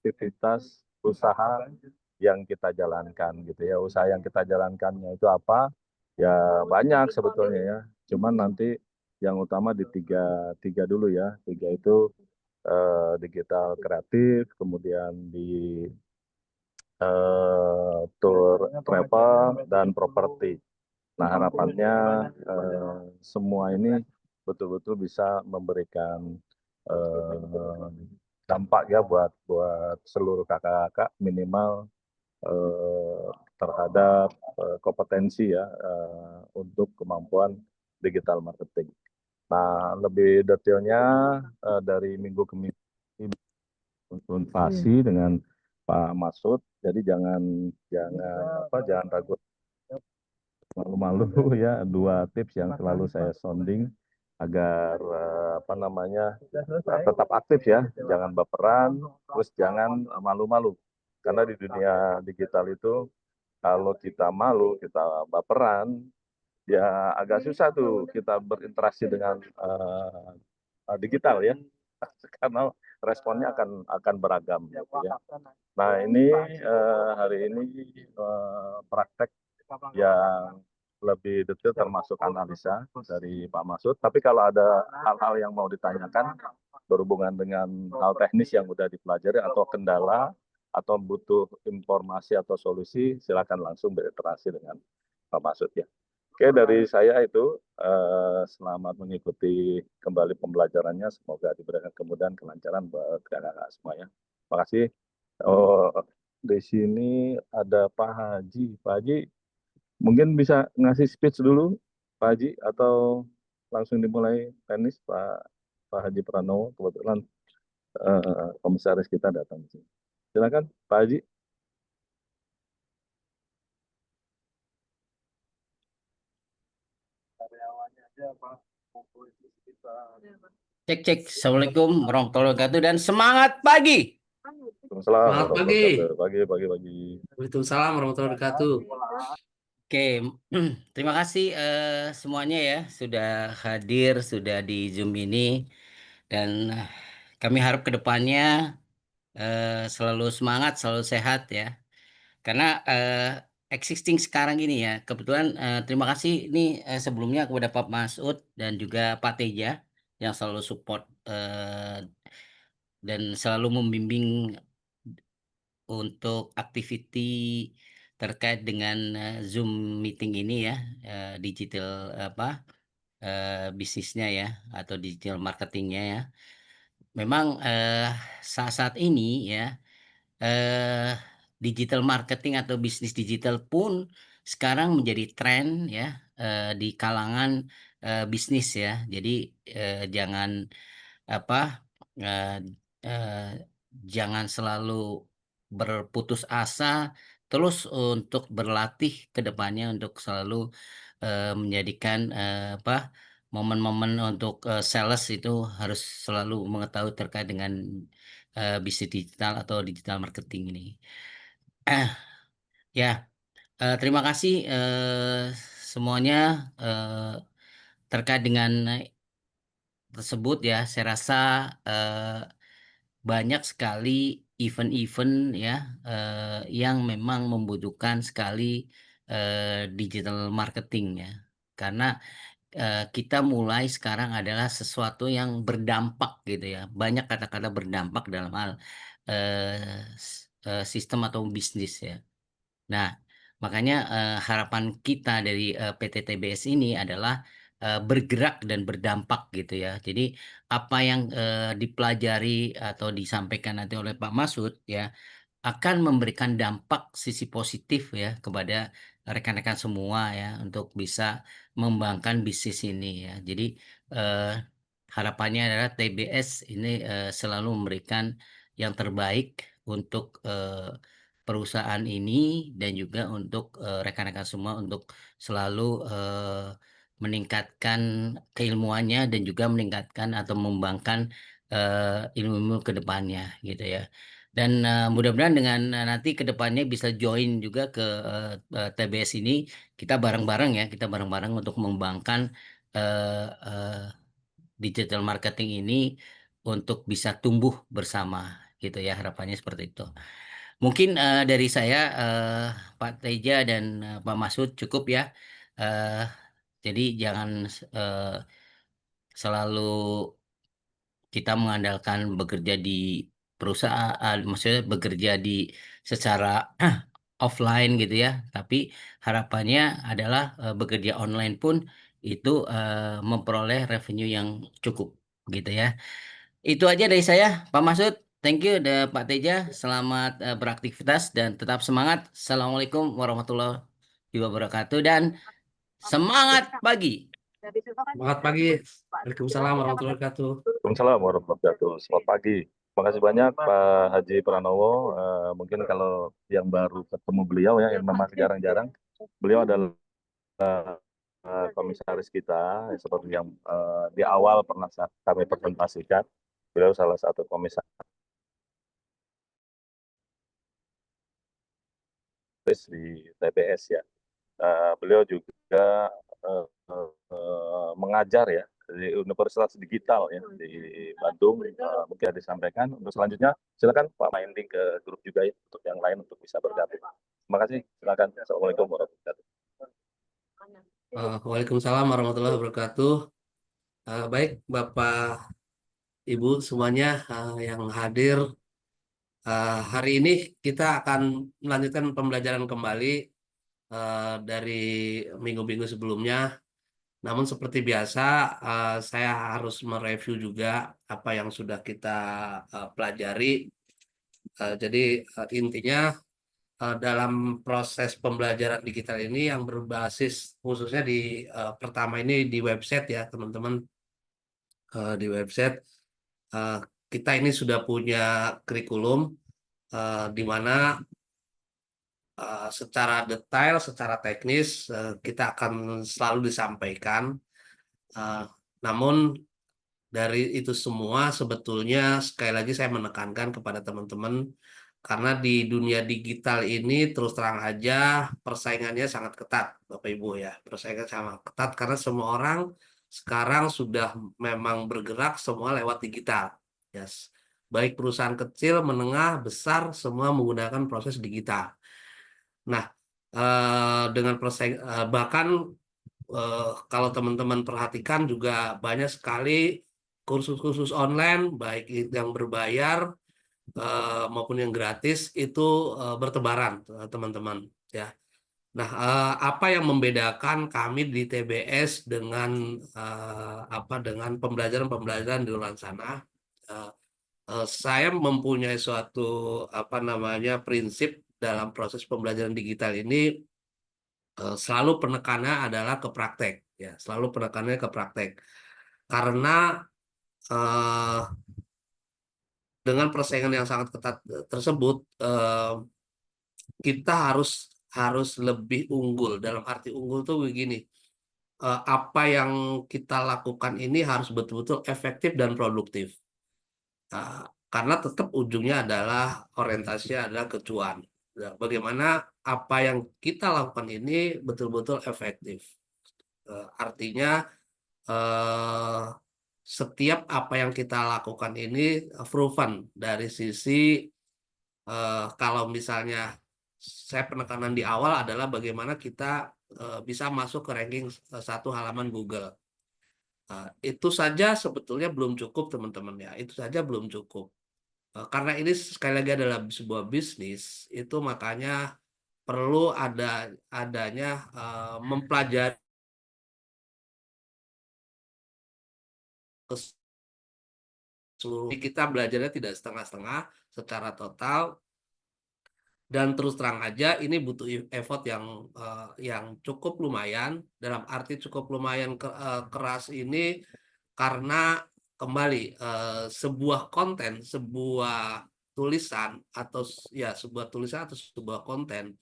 aktivitas usaha yang kita jalankan gitu ya. Usaha yang kita jalankannya itu apa? Ya banyak sebetulnya ya. Cuman nanti yang utama di tiga dulu ya. Tiga itu digital kreatif, kemudian di tour travel dan properti. Nah harapannya semua ini betul-betul bisa memberikan eh, dampak ya buat seluruh kakak-kakak minimal terhadap kompetensi ya untuk kemampuan digital marketing. Nah lebih detailnya dari minggu ke minggu konsultasi dengan Pak Masud. Jadi jangan jangan ragu, malu-malu ya. Dua tips yang selalu saya sounding agar tetap aktif ya, jangan baperan, terus jangan malu-malu. Karena di dunia digital itu kalau kita malu, kita baperan, ya agak susah tuh kita berinteraksi dengan digital ya. Karena responnya akan beragam gitu ya. Nah ini hari ini praktek yang lebih detail termasuk analisa dari Pak Masud. Tapi kalau ada hal-hal yang mau ditanyakan berhubungan dengan hal teknis yang sudah dipelajari atau kendala atau butuh informasi atau solusi, silakan langsung berinteraksi dengan Pak Masud ya. Oke, dari saya itu selamat mengikuti kembali pembelajarannya. Semoga diberikan kemudahan, kelancaran buat kakak-kakak semuanya. Terima kasih. Oh, di sini ada Pak Haji. Pak Haji, mungkin bisa ngasih speech dulu, Pak Haji, atau langsung dimulai tenis, Pak Haji Pranowo. Kebetulan komisaris kita datang di sini. Silakan, Pak Haji. Karyawannya aja, Pak. Cek cek. Assalamualaikum warahmatullahi wabarakatuh dan semangat pagi. Waalaikumsalam Selamat pagi. warahmatullahi wabarakatuh. Pagi. Waalaikumsalam warahmatullahi wabarakatuh. Oke, terima kasih semuanya ya sudah hadir, sudah di Zoom ini dan kami harap kedepannya selalu semangat, selalu sehat ya. Karena existing sekarang ini ya, kebetulan terima kasih ini sebelumnya kepada Pak Masud dan juga Pak Teja yang selalu support dan selalu membimbing untuk aktiviti terkait dengan Zoom meeting ini ya, digital bisnisnya ya atau digital marketingnya ya. Memang saat-saat ini ya eh, digital marketing atau bisnis digital pun sekarang menjadi tren ya di kalangan bisnis ya. Jadi jangan apa eh, eh, jangan selalu berputus asa terus untuk berlatih ke depannya untuk selalu menjadikan momen-momen untuk sales itu harus selalu mengetahui terkait dengan bisnis digital atau digital marketing ini. Ya, terima kasih semuanya terkait dengan tersebut ya. Saya rasa banyak sekali event-event ya yang memang membutuhkan sekali digital marketing ya. Karena kita mulai sekarang adalah sesuatu yang berdampak gitu ya. Banyak kata-kata berdampak dalam hal sistem atau bisnis ya. Nah, makanya harapan kita dari PT TBS ini adalah bergerak dan berdampak gitu ya. Jadi apa yang dipelajari atau disampaikan nanti oleh Pak Masud ya akan memberikan dampak sisi positif ya kepada rekan-rekan semua ya untuk bisa mengembangkan bisnis ini ya. Jadi eh, harapannya adalah TBS ini selalu memberikan yang terbaik untuk perusahaan ini dan juga untuk rekan-rekan semua untuk selalu meningkatkan keilmuannya dan juga meningkatkan atau mengembangkan ilmu-ilmu ke depannya gitu ya. Dan mudah-mudahan dengan nanti ke depannya bisa join juga ke TBS ini, kita bareng-bareng ya, kita bareng-bareng untuk mengembangkan eh, eh, digital marketing ini untuk bisa tumbuh bersama. gitu ya, harapannya seperti itu. Mungkin dari saya, Pak Teja dan Pak Masud cukup ya. Eh, jadi jangan eh, selalu kita mengandalkan bekerja di perusahaan, maksudnya bekerja di secara offline gitu ya. Tapi harapannya adalah bekerja online pun itu memperoleh revenue yang cukup gitu ya. Itu aja dari saya, Pak Masud. Thank you, Pak Teja. Selamat beraktivitas dan tetap semangat. Assalamualaikum warahmatullahi wabarakatuh dan semangat pagi. Selamat pagi. Waalaikumsalam warahmatullahi wabarakatuh. Waalaikumsalam warahmatullahi wabarakatuh. Selamat pagi. Terima kasih banyak Pak Haji Pranowo. Mungkin kalau yang baru ketemu beliau ya, yang memang jarang-jarang, beliau adalah komisaris kita, seperti yang di awal pernah kami presentasikan. Beliau salah satu komisaris di TBS ya. Beliau juga mengajar ya di Universitas Digital ya di Bandung. Mungkin ada disampaikan. Untuk selanjutnya silakan Pak main link ke grup juga ya untuk yang lain untuk bisa bergabung. Terima kasih. Silakan. Assalamualaikum warahmatullahi wabarakatuh. Waalaikumsalam warahmatullahi wabarakatuh. Baik, Bapak, Ibu semuanya yang hadir. Hari ini kita akan melanjutkan pembelajaran kembali dari minggu-minggu sebelumnya. Namun seperti biasa, saya harus mereview juga apa yang sudah kita pelajari. Jadi intinya dalam proses pembelajaran digital ini yang berbasis khususnya di pertama ini di website ya teman-teman. Di website kita ini sudah punya kurikulum di mana secara detail, secara teknis kita akan selalu disampaikan. Namun dari itu semua sebetulnya sekali lagi saya menekankan kepada teman-teman karena di dunia digital ini terus terang aja persaingannya sangat ketat, Bapak Ibu ya. Persaingan sangat ketat karena semua orang sekarang sudah memang bergerak semua lewat digital. Yes. Baik perusahaan kecil, menengah, besar semua menggunakan proses digital. Nah, dengan bahkan kalau teman-teman perhatikan juga banyak sekali kursus-kursus online baik yang berbayar maupun yang gratis itu bertebaran teman-teman ya. Nah, apa yang membedakan kami di TBS dengan dengan pembelajaran-pembelajaran di luar sana? Saya mempunyai suatu prinsip dalam proses pembelajaran digital ini selalu penekannya adalah ke praktek ya, selalu penekannya ke praktek. Karena dengan persaingan yang sangat ketat tersebut kita harus lebih unggul. Dalam arti unggul tuh begini, apa yang kita lakukan ini harus betul-betul efektif dan produktif. Karena tetap ujungnya adalah orientasinya adalah ke cuan. Bagaimana apa yang kita lakukan ini betul-betul efektif. Artinya setiap apa yang kita lakukan ini proven dari sisi kalau misalnya saya penekanan di awal adalah bagaimana kita bisa masuk ke ranking satu halaman Google. Itu saja sebetulnya belum cukup teman-teman ya, itu saja belum cukup. Karena ini sekali lagi adalah sebuah bisnis, itu makanya perlu adanya mempelajari seluruh. Kita belajarnya tidak setengah-setengah, secara total. Dan terus terang aja ini butuh effort yang cukup lumayan. Dalam arti cukup lumayan keras ini karena kembali sebuah konten, sebuah tulisan atau ya sebuah tulisan atau sebuah konten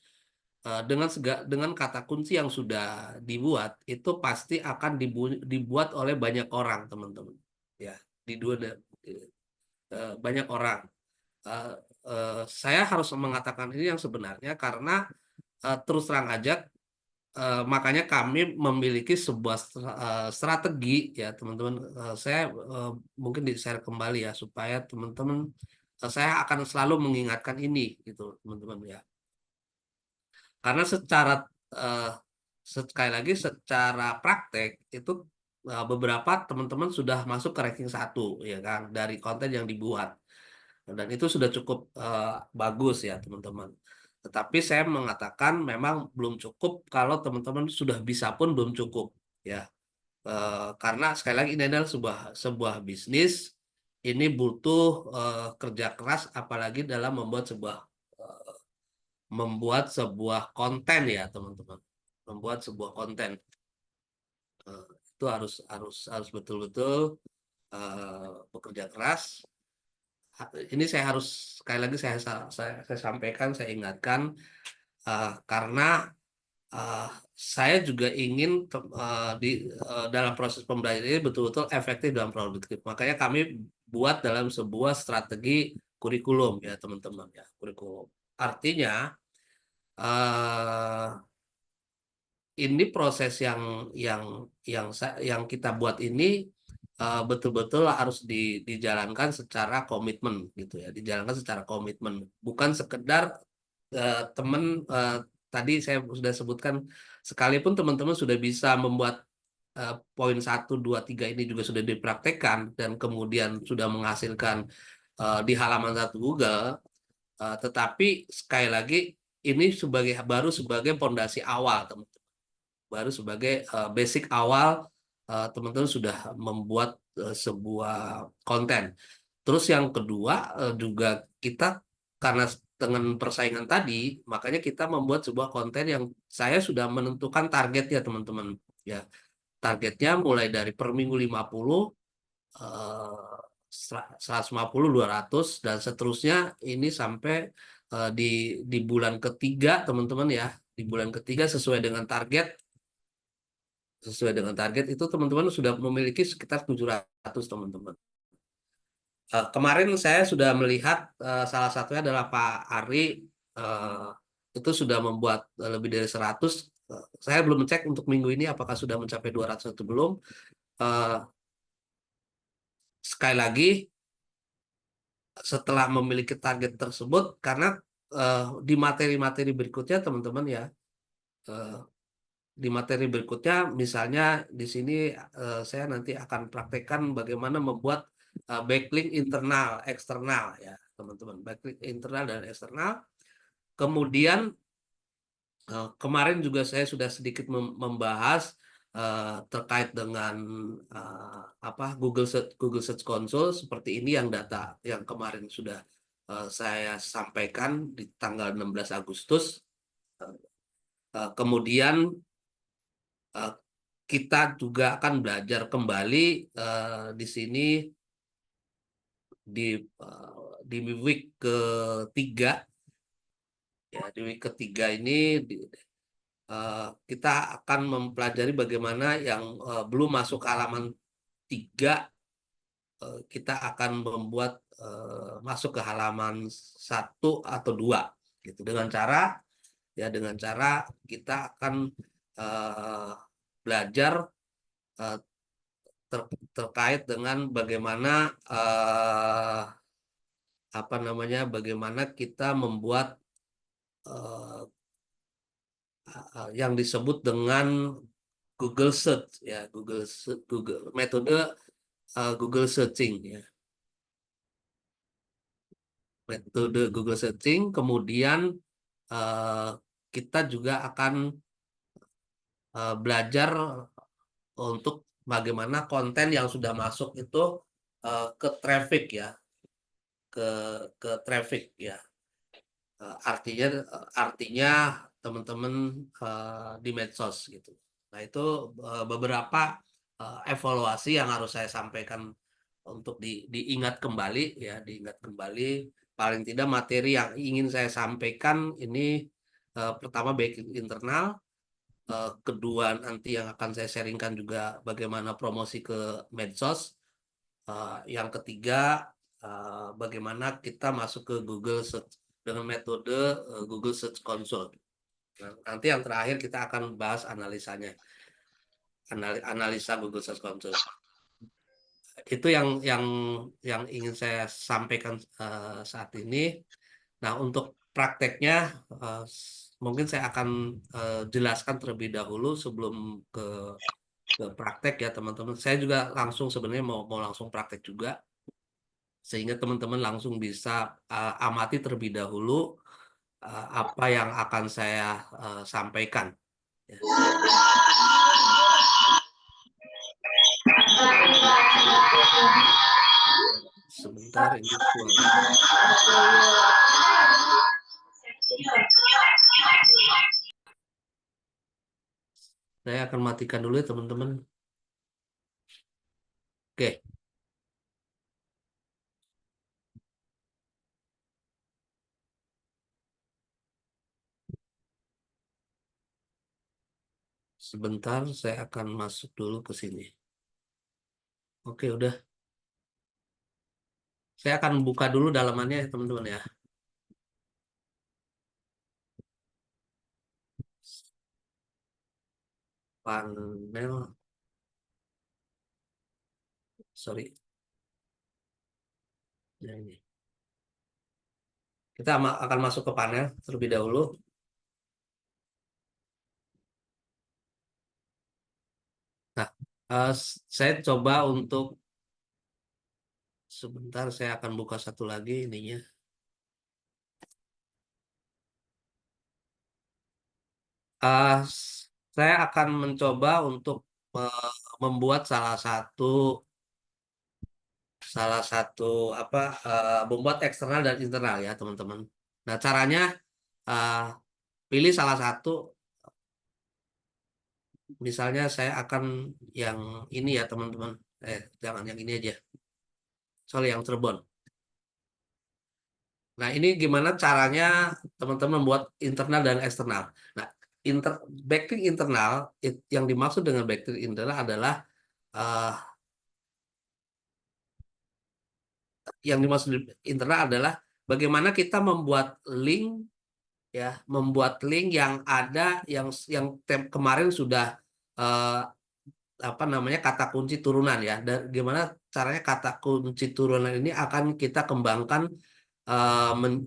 dengan kata kunci yang sudah dibuat itu pasti akan dibuat oleh banyak orang teman-teman ya di banyak orang. Saya harus mengatakan ini yang sebenarnya karena terus terang aja makanya kami memiliki sebuah strategi ya teman-teman. Saya mungkin di-share kembali ya supaya teman-teman saya akan selalu mengingatkan ini gitu teman-teman ya. Karena sekali lagi secara praktek itu beberapa teman-teman sudah masuk ke ranking 1 ya kan dari konten yang dibuat. Dan itu sudah cukup bagus ya teman-teman. Tetapi saya mengatakan memang belum cukup kalau teman-teman sudah bisa pun belum cukup ya. Karena sekali lagi ini adalah sebuah bisnis, ini butuh kerja keras apalagi dalam membuat sebuah konten ya teman-teman. Membuat sebuah konten. Itu harus betul-betul bekerja keras. Ini saya harus sekali lagi saya sampaikan, saya ingatkan karena saya juga ingin dalam proses pembelajaran ini betul-betul efektif dan produktif. Makanya kami buat dalam sebuah strategi kurikulum ya teman-teman ya, kurikulum. Artinya ini proses yang kita buat ini betul-betul harus dijalankan secara komitmen gitu ya, dijalankan secara komitmen, bukan sekedar teman tadi saya sudah sebutkan, sekalipun teman-teman sudah bisa membuat poin 1, 2, 3 ini juga sudah dipraktekkan dan kemudian sudah menghasilkan di halaman 1 Google, tetapi sekali lagi ini baru sebagai pondasi awal teman-teman, baru sebagai basic awal teman-teman sudah membuat sebuah konten. Terus yang kedua juga kita karena dengan persaingan tadi, makanya kita membuat sebuah konten yang saya sudah menentukan target ya teman-teman. Ya, targetnya mulai dari per minggu 50, 150, 200 dan seterusnya ini sampai di bulan ketiga teman-teman ya. Di bulan ketiga sesuai dengan target itu teman-teman sudah memiliki sekitar 700 teman-teman. Kemarin saya sudah melihat salah satunya adalah Pak Ari itu sudah membuat lebih dari 100. Saya belum cek untuk minggu ini apakah sudah mencapai 200 atau belum. Sekali lagi setelah memiliki target tersebut karena di materi-materi berikutnya teman-teman ya, di materi berikutnya misalnya di sini saya nanti akan praktekkan bagaimana membuat backlink internal, eksternal ya teman-teman, backlink internal dan eksternal. Kemudian kemarin juga saya sudah sedikit membahas terkait dengan Google Search Console seperti ini yang data yang kemarin sudah saya sampaikan di tanggal 16 Agustus. Kemudian kita juga akan belajar kembali di sini di week ketiga ya, di week ketiga ini kita akan mempelajari bagaimana yang belum masuk halaman 3 kita akan membuat masuk ke halaman 1 atau 2 gitu dengan cara kita akan belajar terkait dengan bagaimana bagaimana kita membuat yang disebut dengan Google Search ya, metode Google Searching ya, metode Google Searching. Kemudian kita juga akan belajar untuk bagaimana konten yang sudah masuk itu ke traffic ya, ke traffic ya. Artinya teman-teman di medsos gitu. Nah itu beberapa evaluasi yang harus saya sampaikan untuk diingat kembali ya, diingat kembali. Paling tidak materi yang ingin saya sampaikan ini pertama baik internal, kedua nanti yang akan saya sharingkan juga bagaimana promosi ke medsos, yang ketiga bagaimana kita masuk ke Google Search dengan metode Google Search Console. Nanti yang terakhir kita akan bahas analisanya, analisa Google Search Console. itu yang ingin saya sampaikan saat ini. Nah, untuk prakteknya mungkin saya akan jelaskan terlebih dahulu sebelum ke praktek ya teman-teman. Saya juga langsung sebenarnya mau langsung praktek juga sehingga teman-teman langsung bisa amati terlebih dahulu apa yang akan saya sampaikan. Ya. Sebentar ini suara. Saya akan matikan dulu ya teman-teman. Oke. Sebentar saya akan masuk dulu ke sini. Oke, udah. Saya akan buka dulu dalamannya ya teman-teman ya. Panel, sorry. Nah, ini. Kita akan masuk ke panel terlebih dahulu. Nah, saya coba untuk sebentar saya akan buka satu lagi ininya. Uh, saya akan mencoba untuk membuat salah satu apa membuat eksternal dan internal ya teman-teman. Nah, caranya uh, pilih salah satu. Misalnya saya akan yang ini ya teman-teman. Jangan yang ini aja. Soal yang Cirebon. Nah, ini gimana caranya teman-teman membuat internal dan eksternal. Nah, backlink internal, yang dimaksud dengan backlink internal adalah eh, yang dimaksud internal adalah bagaimana kita membuat link yang ada yang kemarin sudah eh, apa namanya kata kunci turunan ya. Dan gimana caranya kata kunci turunan ini akan kita kembangkan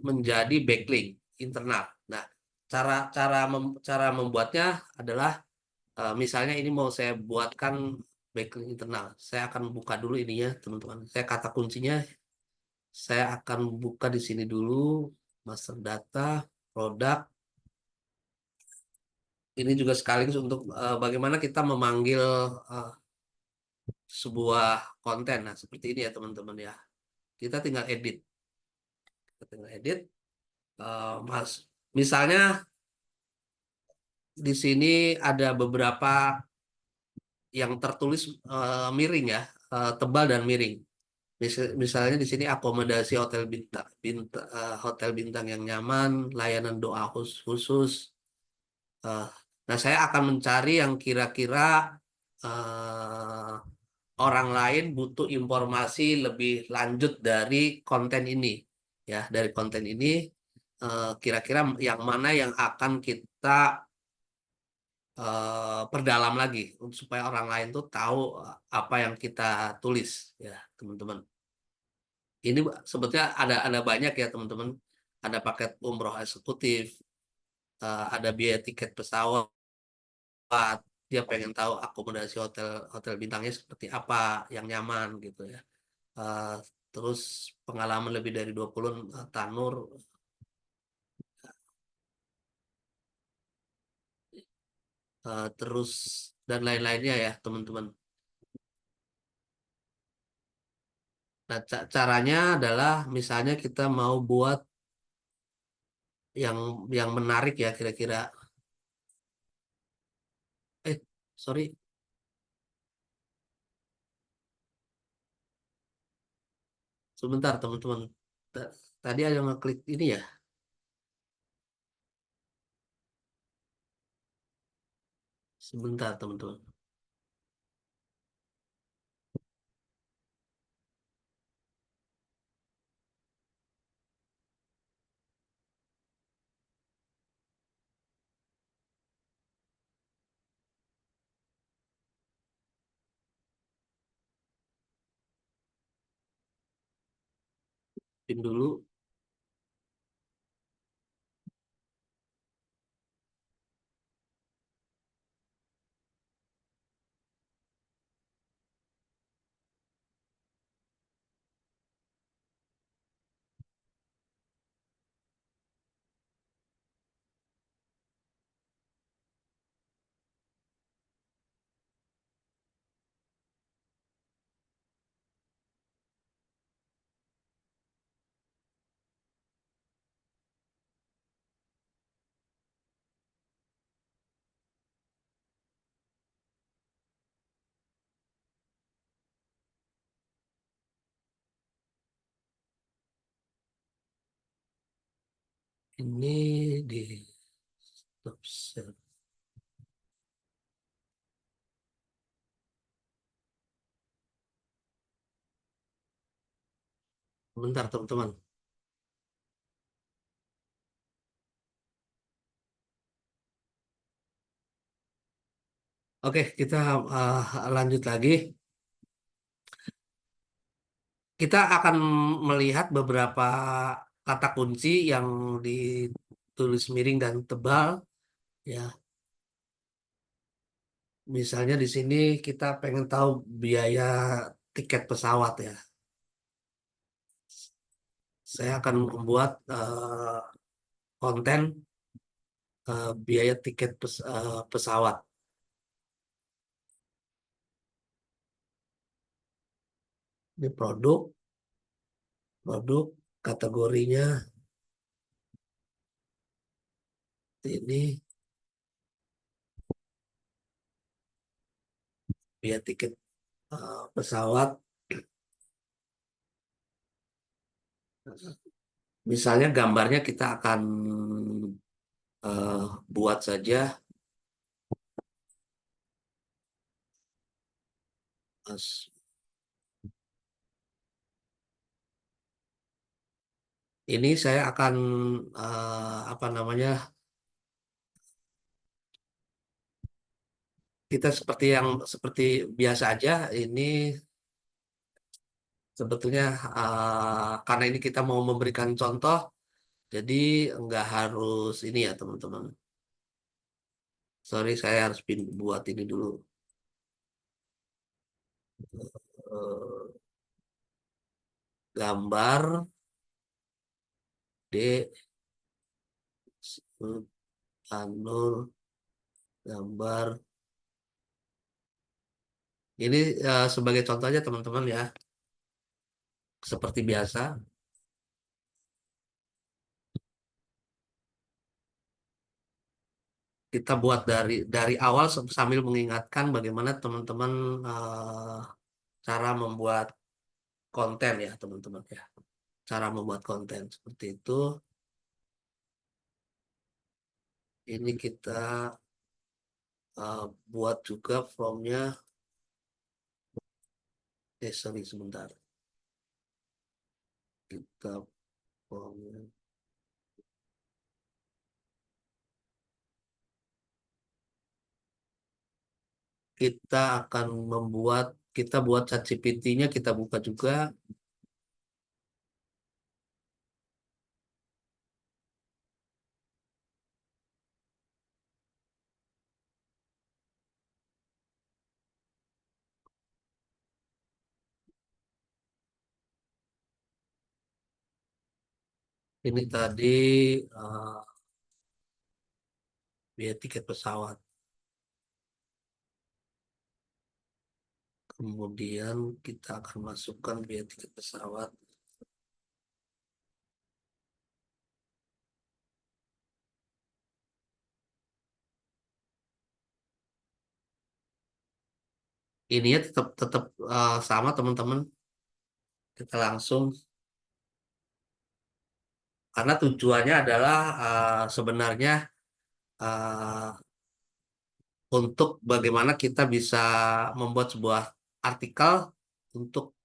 menjadi backlink internal. Nah, cara membuatnya adalah misalnya ini mau saya buatkan backlink internal. Saya akan buka dulu ininya, teman-teman. Saya kata kuncinya, saya akan buka di sini dulu, master data, produk. Ini juga sekaligus untuk bagaimana kita memanggil eh, sebuah konten. Nah, seperti ini ya, teman-teman ya. Kita tinggal edit. Kita tinggal edit. Mas, misalnya di sini ada beberapa yang tertulis miring ya, tebal dan miring. Misalnya di sini akomodasi hotel bintang yang nyaman, layanan doa khusus. Eh, nah, saya akan mencari yang kira-kira eh, orang lain butuh informasi lebih lanjut dari konten ini. Ya, dari konten ini kira-kira yang mana yang akan kita perdalam lagi supaya orang lain tuh tahu apa yang kita tulis ya teman-teman. Ini sebetulnya ada banyak ya teman-teman. Ada paket umroh eksekutif, ada biaya tiket pesawat, dia pengen tahu akomodasi hotel hotel bintangnya seperti apa yang nyaman gitu ya. Eh, Terus pengalaman lebih dari 20 tanur, terus dan lain-lainnya ya teman-teman. Nah, caranya adalah misalnya kita mau buat yang yang menarik ya kira-kira. Eh, sorry, sebentar teman-teman. Tadi ada ngeklik ini ya. Sebentar teman-teman. Pin dulu. Ini di stop share. Bentar teman-teman. Oke, kita lanjut lagi. Kita akan melihat beberapa kata kunci yang ditulis miring dan tebal, ya. Misalnya di sini kita pengen tahu biaya tiket pesawat, ya. Saya akan membuat konten biaya tiket pesawat. Ini produk kategorinya ini biaya tiket pesawat. Misalnya gambarnya kita akan buat saja ini saya akan apa namanya, kita seperti biasa aja. Ini sebetulnya karena ini kita mau memberikan contoh, jadi nggak harus ini ya teman-teman. Sorry, saya harus buat ini dulu. Gambar D Anul gambar ini sebagai contoh aja teman-teman, ya. Seperti biasa kita buat dari awal sambil mengingatkan bagaimana teman-teman cara membuat konten, ya teman-teman, ya. Cara membuat konten seperti itu. Ini kita buat juga formnya. Sorry, sebentar. Kita formnya. Kita akan kita buat ChatGPT-nya, kita buka juga. Ini tadi biaya tiket pesawat. Kemudian kita akan masukkan biaya tiket pesawat. Ini ya tetap sama teman-teman. Kita langsung, karena tujuannya adalah sebenarnya untuk bagaimana kita bisa membuat sebuah artikel untuk,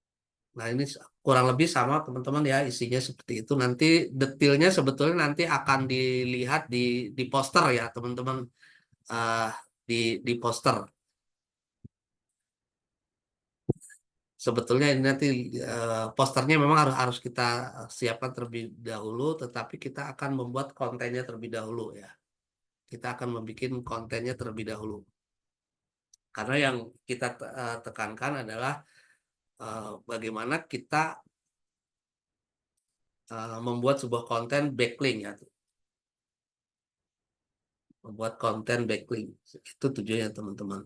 nah ini kurang lebih sama teman-teman, ya, isinya seperti itu. Nanti detailnya sebetulnya nanti akan dilihat di poster, ya teman-teman, uh, di poster. sebetulnya ini nanti posternya memang harus kita siapkan terlebih dahulu, tetapi kita akan membuat kontennya terlebih dahulu ya. Kita akan membuat kontennya terlebih dahulu. Karena yang kita tekankan adalah bagaimana kita membuat sebuah konten backlink ya. Membuat konten backlink. Itu tujuannya teman-teman.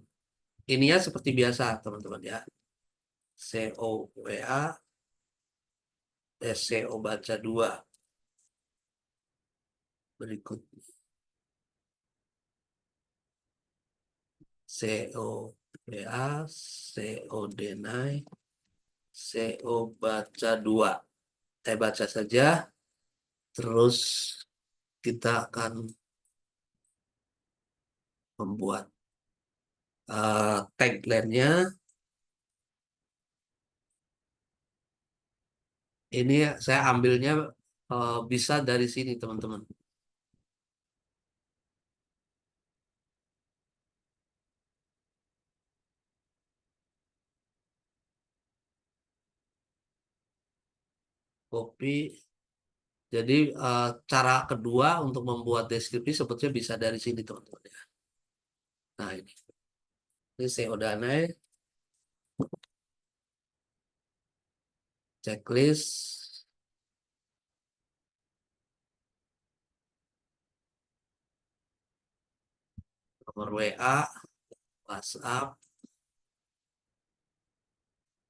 Ininya seperti biasa teman-teman ya. SEO WA, SEO baca 2. Berikut SEO WA, SEO Denai, SEO baca 2. Saya baca saja, terus kita akan membuat tagline-nya. Ini saya ambilnya bisa dari sini teman-teman. Copy. Jadi cara kedua untuk membuat deskripsi sebetulnya bisa dari sini teman-teman ya. Nah ini SEO Danai, checklist, nomor WA, WhatsApp,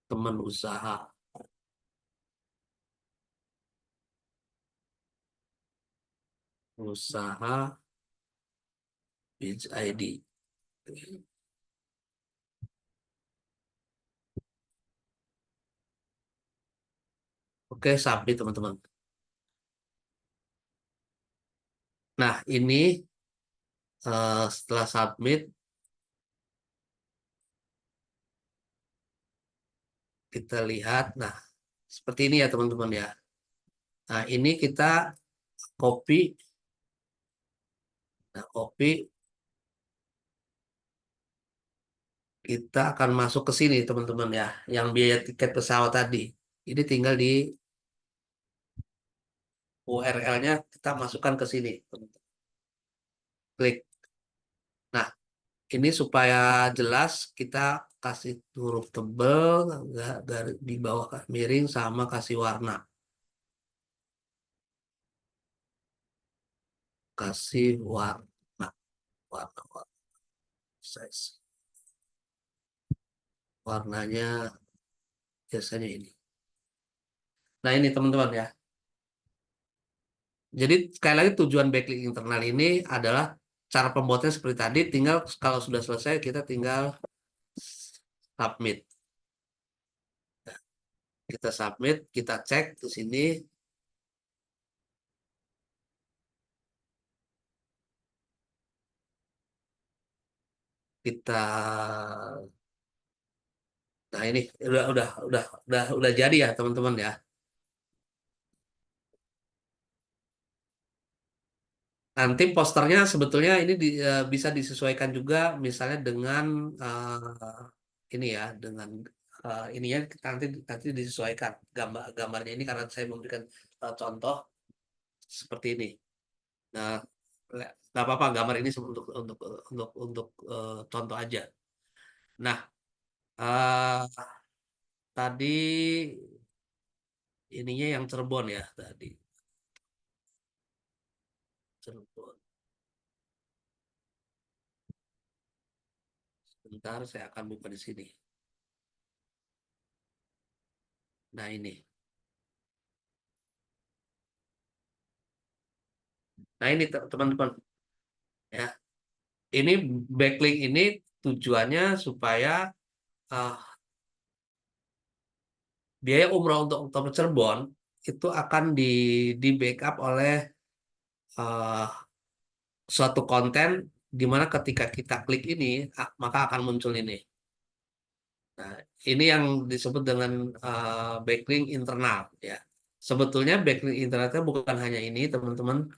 teman usaha. Usaha Biz ID. Oke, submit teman-teman. Nah, ini setelah submit kita lihat, nah seperti ini ya teman-teman ya. Nah, ini kita copy. Nah, copy. Kita akan masuk ke sini teman-teman ya. Yang biaya tiket pesawat tadi. Ini tinggal di URL-nya kita masukkan ke sini. Klik. Nah, ini supaya jelas kita kasih huruf tebal, dari di bawah miring sama kasih warna. Kasih warna. Warna. Size. Warnanya biasanya ini. Nah, ini teman-teman ya. Jadi sekali lagi tujuan backlink internal ini adalah cara pembuatannya seperti tadi, tinggal kalau sudah selesai kita tinggal submit. Kita submit, kita cek ke sini. Kita Nah, ini udah jadi ya, teman-teman ya. Nanti posternya sebetulnya ini bisa disesuaikan juga misalnya dengan ini ya, dengan ininya nanti disesuaikan gambarnya ini karena saya memberikan contoh seperti ini. Nah, nggak apa-apa gambar ini untuk contoh aja. Nah, tadi ininya yang Cirebon ya tadi. Cirebon. Sebentar, saya akan buka di sini. Nah, ini. Nah, ini teman-teman. Ya. Ini backlink ini tujuannya supaya biaya umroh untuk Cirebon itu akan di backup oleh suatu konten di mana ketika kita klik ini maka akan muncul ini. Nah, ini yang disebut dengan backlink internal ya. Sebetulnya backlink internal itu bukan hanya ini, teman-teman.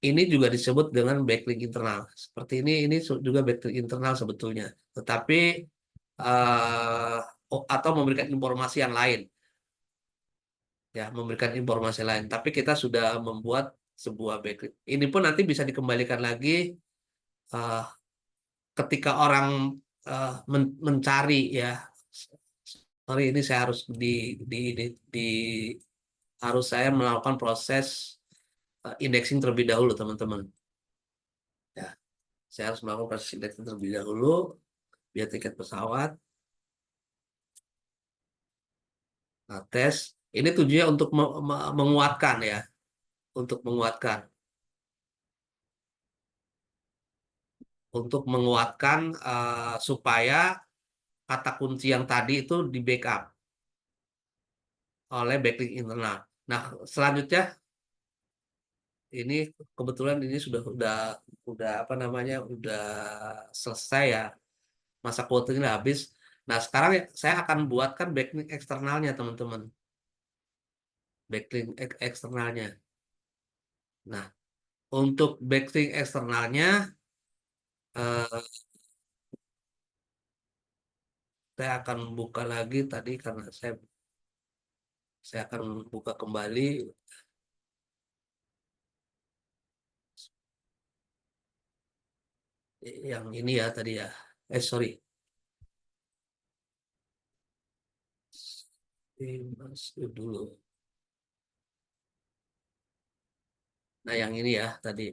Ini juga disebut dengan backlink internal. Seperti ini juga backlink internal sebetulnya. Tetapi atau memberikan informasi yang lain, ya, memberikan informasi lain. Tapi kita sudah membuat sebuah backlink. Ini pun nanti bisa dikembalikan lagi eh, ketika orang mencari, ya. Sorry, ini saya harus harus saya melakukan proses indexing terlebih dahulu, teman-teman. Ya, saya harus melakukan proses indexing terlebih dahulu biar tiket pesawat. Nah, tes ini tujuannya untuk menguatkan, ya, untuk menguatkan supaya kata kunci yang tadi itu di backup oleh backlink internal. Nah, selanjutnya ini kebetulan ini sudah apa namanya, udah selesai, ya, masa quoting habis. Nah, sekarang saya akan buatkan backlink eksternalnya, teman-teman. Backlink eksternalnya. Nah, untuk backlink eksternalnya saya akan buka lagi tadi karena saya akan buka kembali yang ini, ya, tadi, ya. Sorry. Masuk dulu. Nah, yang ini, ya, tadi.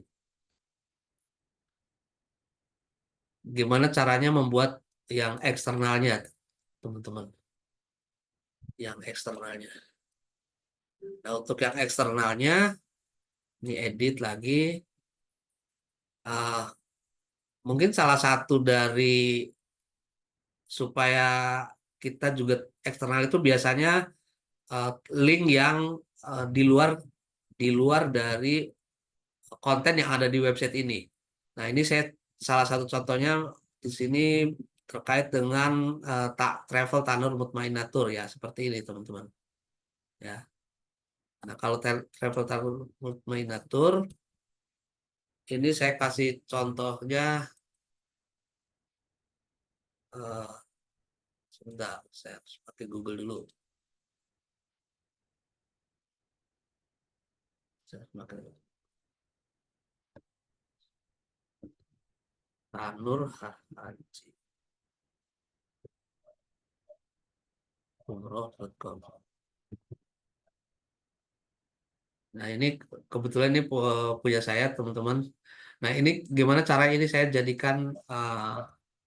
Gimana caranya membuat yang eksternalnya, teman-teman? Yang eksternalnya. Nah, untuk yang eksternalnya, ini edit lagi. Mungkin salah satu dari supaya kita juga eksternal itu biasanya link yang di luar dari konten yang ada di website ini. Nah, ini salah satu contohnya di sini terkait dengan travel Tanur Mutmainatur, ya, seperti ini, teman-teman. Ya. Nah, kalau travel Tanur Mutmainatur ini saya kasih contohnya, sebentar, saya harus pakai Google dulu. Saya pakai Tanur Haji umroh.com. Nah, ini kebetulan ini punya saya, teman-teman. Nah, ini gimana cara ini saya jadikan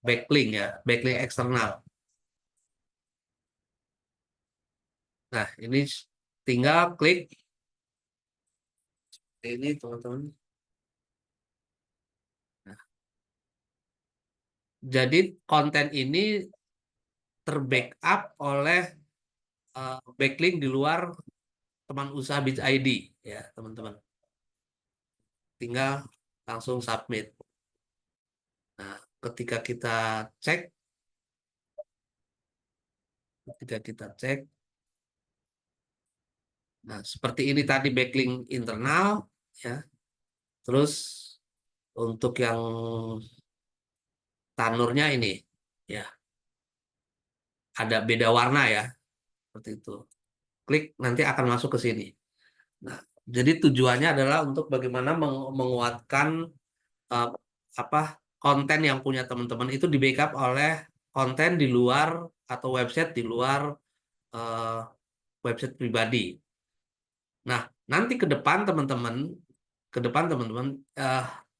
backlink, ya, backlink eksternal. Nah, ini tinggal klik ini, teman-teman. Nah, jadi konten ini terbackup oleh backlink di luar teman usaha Biz ID, ya, teman-teman. Tinggal langsung submit. Nah, ketika kita cek, nah, seperti ini tadi backlink internal, ya. Terus untuk yang Tanurnya ini, ya, ada beda warna, ya, seperti itu. Klik, nanti akan masuk ke sini. Nah, jadi tujuannya adalah untuk bagaimana menguatkan konten yang punya teman-teman itu di backup oleh konten di luar atau website di luar website pribadi. Nah, nanti ke depan teman-teman,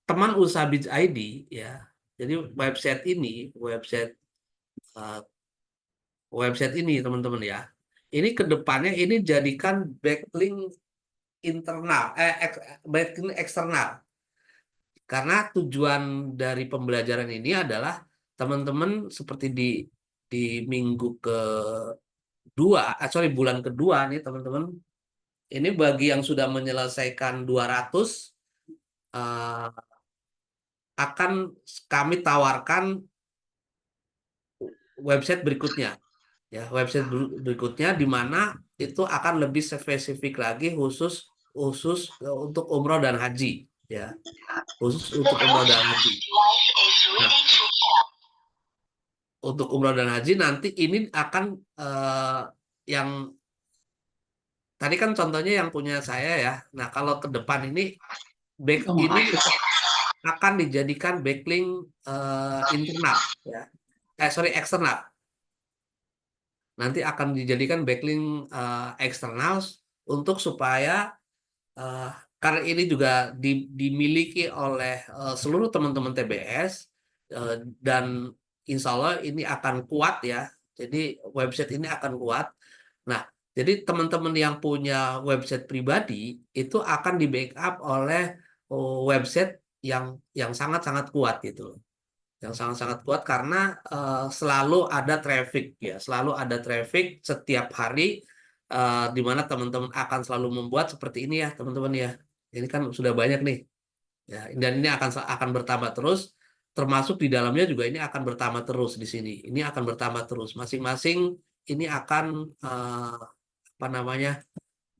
teman usaha Biz ID, ya. Jadi website ini, teman-teman, ya. Ini ke depannya ini jadikan backlink internal, backlink eksternal. Karena tujuan dari pembelajaran ini adalah teman-teman seperti di minggu bulan kedua nih, teman-teman. Ini bagi yang sudah menyelesaikan 200 akan kami tawarkan website berikutnya, ya, website berikutnya di mana itu akan lebih spesifik lagi khusus untuk umroh dan haji, ya, khusus untuk umroh dan haji. Nah, untuk umroh dan haji nanti ini akan yang tadi kan contohnya yang punya saya ya. Nah, kalau ke depan ini ini akan dijadikan backlink internal ya. Sorry, eksternal. Nanti akan dijadikan backlink eksternal untuk supaya karena ini juga dimiliki oleh seluruh teman-teman TBS dan insya Allah ini akan kuat ya. Jadi website ini akan kuat. Nah, jadi teman-teman yang punya website pribadi itu akan di backup oleh website yang sangat-sangat kuat gitu loh. Yang sangat-sangat kuat karena selalu ada traffic ya, selalu ada traffic setiap hari di mana teman-teman akan selalu membuat seperti ini ya, teman-teman ya. Ini kan sudah banyak nih. Ya, dan ini akan bertambah terus, termasuk di dalamnya juga ini akan bertambah terus di sini. Ini akan bertambah terus. Masing-masing ini akan apa namanya?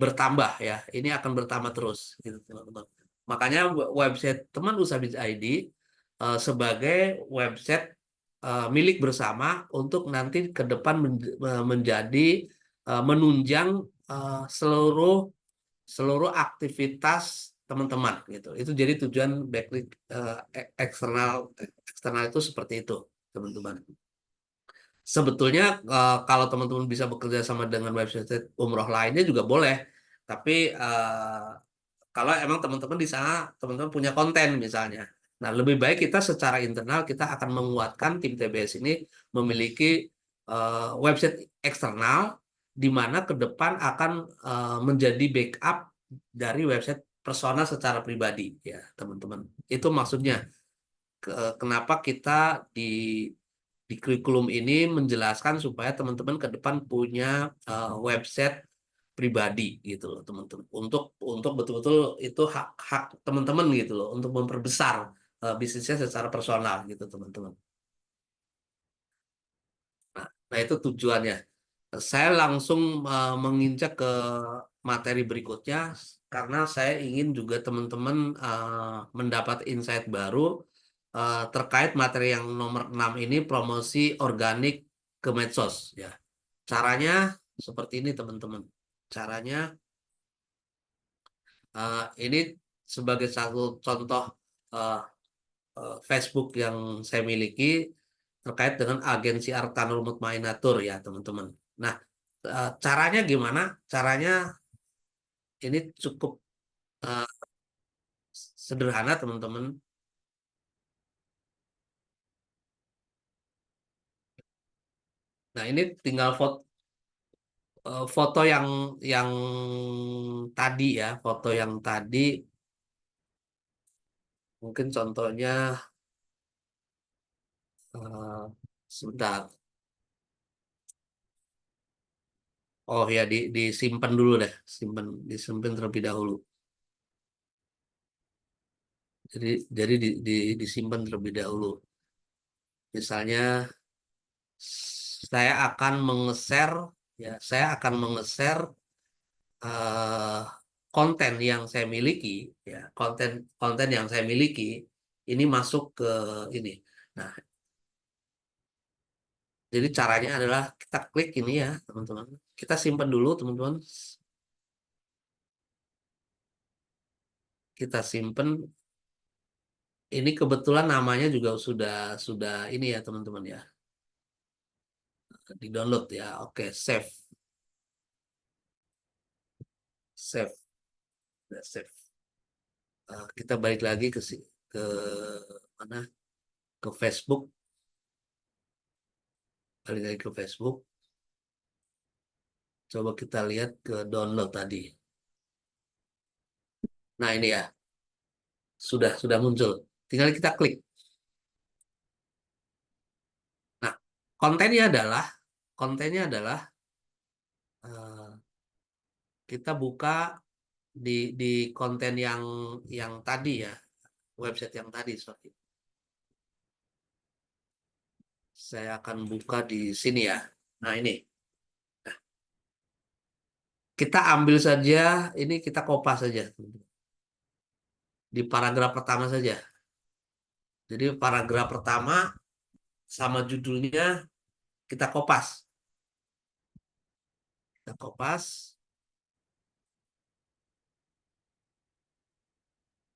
Bertambah ya. Ini akan bertambah terus gitu, teman-teman. Makanya website Teman Usaha Biz ID sebagai website milik bersama untuk nanti ke depan menjadi menunjang seluruh aktivitas teman-teman gitu. Itu jadi tujuan backlink eksternal itu seperti itu, teman-teman. Sebetulnya kalau teman-teman bisa bekerja sama dengan website umroh lainnya juga boleh. Tapi kalau emang teman-teman di sana teman-teman punya konten misalnya. Nah, lebih baik kita secara internal kita akan menguatkan tim TBS ini memiliki website eksternal di mana ke depan akan menjadi backup dari website personal secara pribadi ya, teman-teman. Itu maksudnya kenapa kita di kurikulum ini menjelaskan supaya teman-teman ke depan punya website pribadi gitu loh, teman-teman. Untuk betul-betul itu hak teman-teman gitu loh untuk memperbesar bisnisnya secara personal gitu, teman-teman. Nah, itu tujuannya. Saya langsung menginjak ke materi berikutnya karena saya ingin juga teman-teman mendapat insight baru terkait materi yang nomor 6 ini, promosi organik ke medsos ya. Caranya seperti ini, teman-teman. Caranya ini sebagai satu contoh uh, Facebook yang saya miliki terkait dengan agensi Artanul Mutmainatur ya, teman-teman. Nah, caranya gimana? Caranya ini cukup uh, sederhana, teman-teman. Nah, ini tinggal foto yang tadi ya, foto yang tadi mungkin contohnya sebentar. Oh ya, disimpan dulu deh, disimpan terlebih dahulu. Jadi disimpan terlebih dahulu. Misalnya saya akan mengeser ya, saya akan mengeser konten yang saya miliki ya, konten yang saya miliki ini masuk ke ini. Nah, jadi caranya adalah kita klik ini ya, teman-teman. Kita simpan dulu, teman-teman. Kita simpan. Ini kebetulan namanya juga sudah ini ya, teman-teman ya. Di-download ya. Oke, save. Save. Udah save. Kita balik lagi ke mana? Ke Facebook. Balik lagi ke Facebook. Coba kita lihat ke download tadi. Nah, ini ya. Sudah muncul. Tinggal kita klik. Nah, kontennya adalah kita buka di konten yang tadi ya, website yang tadi, sorry. Saya akan buka di sini ya. Nah, ini. Nah, kita ambil saja, ini kita kopas saja. Di paragraf pertama saja. Jadi paragraf pertama sama judulnya kita kopas. Kita kopas.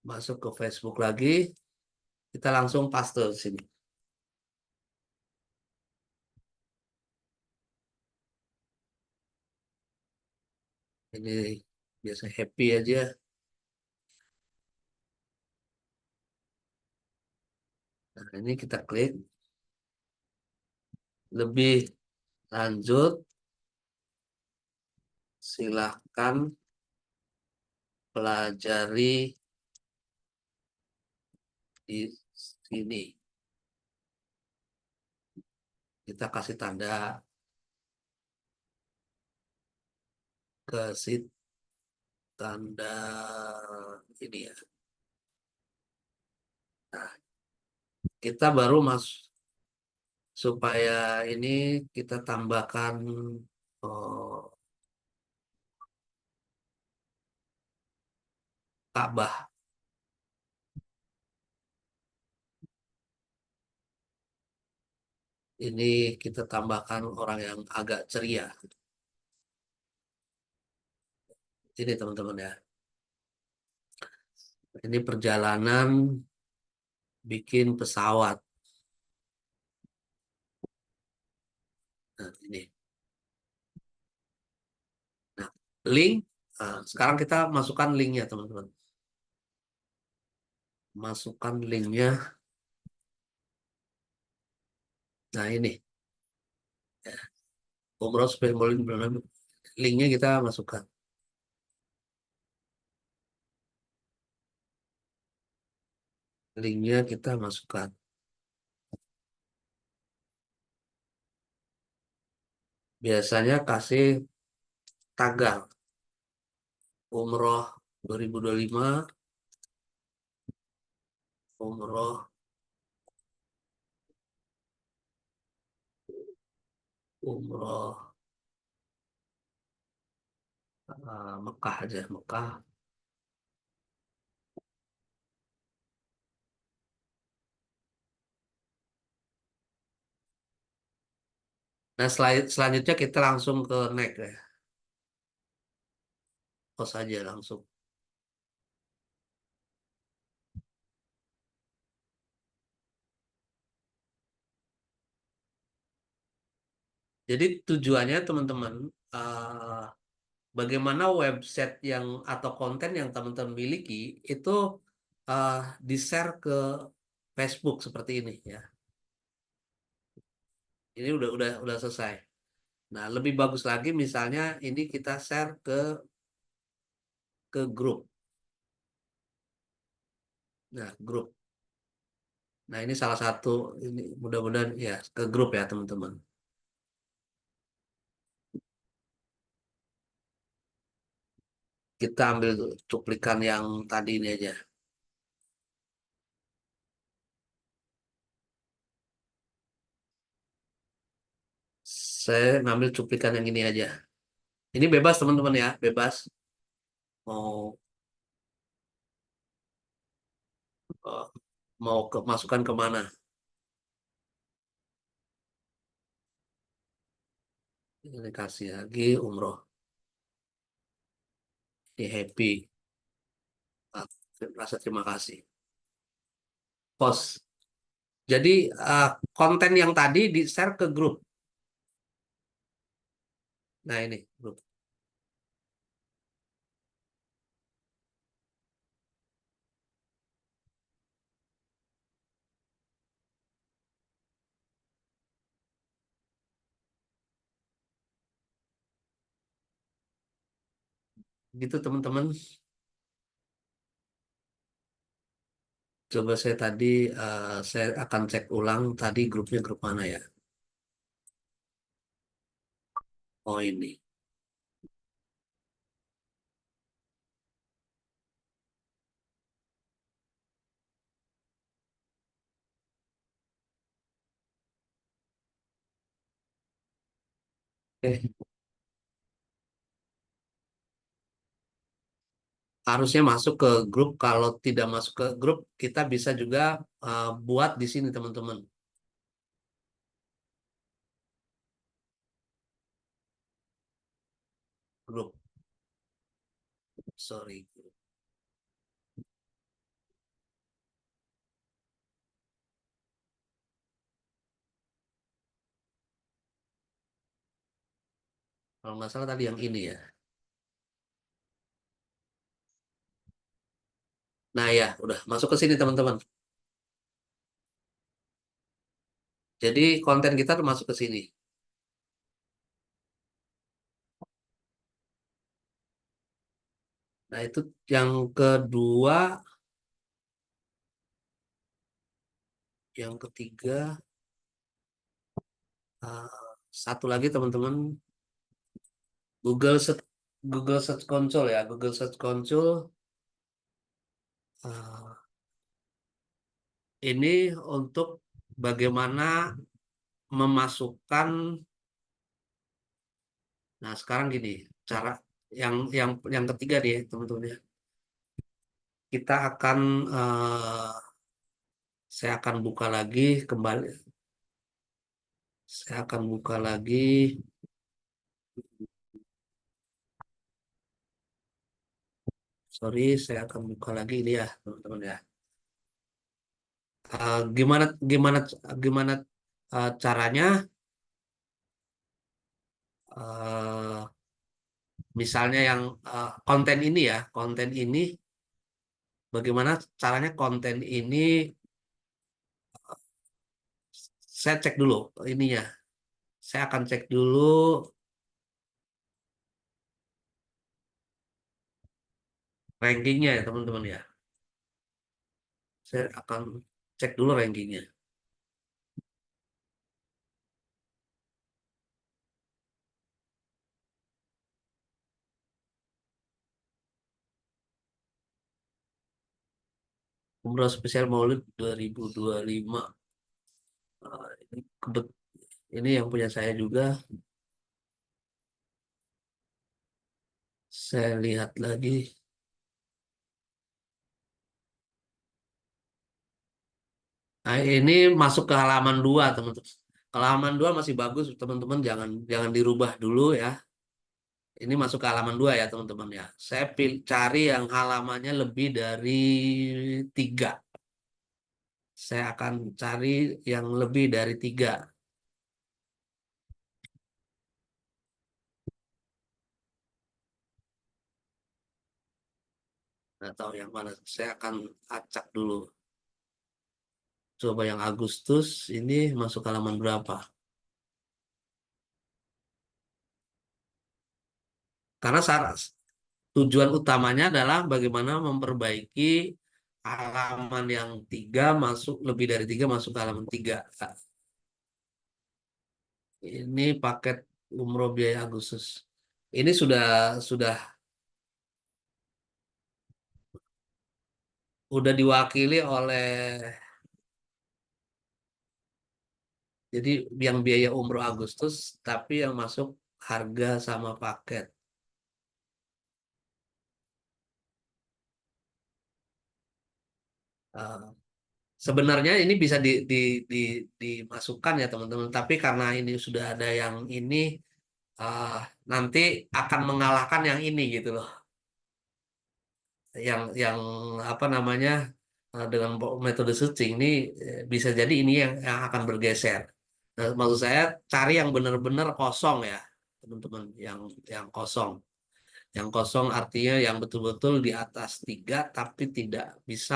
Masuk ke Facebook lagi. Kita langsung paste di sini. Ini biasa happy aja. Nah, ini kita klik. Lebih lanjut, silahkan pelajari di sini. Kita kasih tanda tanda ini ya. Nah, kita baru masuk supaya ini kita tambahkan Ka'bah. Ini kita tambahkan orang yang agak ceria. Ini teman-teman ya. Ini perjalanan bikin pesawat. Nah, ini. Nah, link. Nah, sekarang kita masukkan linknya, teman-teman. Masukkan linknya. Nah, ini. Ya. Umroh linknya kita masukkan. Linknya kita masukkan. Biasanya kasih tanggal umroh 2025, umroh Mekah aja, Mekah. Nah, selanjutnya kita langsung ke next ya. Post aja langsung. Jadi tujuannya teman-teman, bagaimana website yang atau konten yang teman-teman miliki itu uh, di-share ke Facebook seperti ini ya. Ini udah selesai. Nah, lebih bagus lagi misalnya ini kita share ke grup. Nah, grup. Nah, ini salah satu, ini mudah-mudahan ya ke grup ya teman-teman. Kita ambil cuplikan yang tadi ini aja. Saya ngambil cuplikan yang ini aja. Ini bebas teman-teman ya, bebas. Mau eh, masukkan kemana? Ini kasih lagi umroh. Ini happy. Rasa terima kasih. Post. Jadi konten yang tadi di-share ke grup. Nah ini grup. Gitu teman-teman. Coba saya akan cek ulang tadi grupnya grup mana ya. Oh ini. Oke. Harusnya masuk ke grup. Kalau tidak masuk ke grup, kita bisa juga buat di sini teman-teman. grup, sorry. Kalau nggak salah tadi yang ini ya. Nah ya, udah masuk ke sini teman-teman. Jadi konten kita tuh masuk ke sini. Nah itu yang kedua, yang ketiga, eh, satu lagi teman-teman, Google Search, Google Search Console ya, Google Search Console. eh, ini untuk bagaimana memasukkan. Nah sekarang gini, cara yang ketiga nih teman-teman ya. Kita akan saya akan buka lagi kembali. Saya akan buka lagi. Sorry, saya akan buka lagi ini ya, teman-teman ya. Gimana gimana gimana caranya? eh, Misalnya yang konten ini ya, konten ini bagaimana caranya konten ini saya cek dulu ininya. Saya akan cek dulu rankingnya ya teman-teman ya. Saya akan cek dulu rankingnya. Umroh spesial Maulid 2025. Ini, ini yang punya saya juga. Saya lihat lagi. Nah, ini masuk ke halaman 2, teman-teman. Halaman 2 masih bagus, teman-teman. Jangan jangan dirubah dulu ya. Ini masuk ke halaman 2 ya, teman-teman ya. Saya cari yang halamannya lebih dari 3. Saya akan cari yang lebih dari 3. Nggak tahu yang mana. Saya akan acak dulu. Coba yang Agustus ini masuk halaman berapa? Karena tujuan utamanya adalah bagaimana memperbaiki halaman yang 3 masuk lebih dari 3 masuk ke halaman 3. Ini paket umroh biaya Agustus. Ini sudah diwakili oleh, jadi yang biaya umroh Agustus tapi yang masuk harga sama paket. Eh, Sebenarnya ini bisa dimasukkan ya teman-teman, tapi karena ini sudah ada yang ini, eh, nanti akan mengalahkan yang ini gitu loh. Yang apa namanya, dengan metode searching ini, bisa jadi ini yang akan bergeser. Nah, maksud saya cari yang benar-benar kosong ya teman-teman, yang kosong. Yang kosong artinya yang betul-betul di atas 3 tapi tidak bisa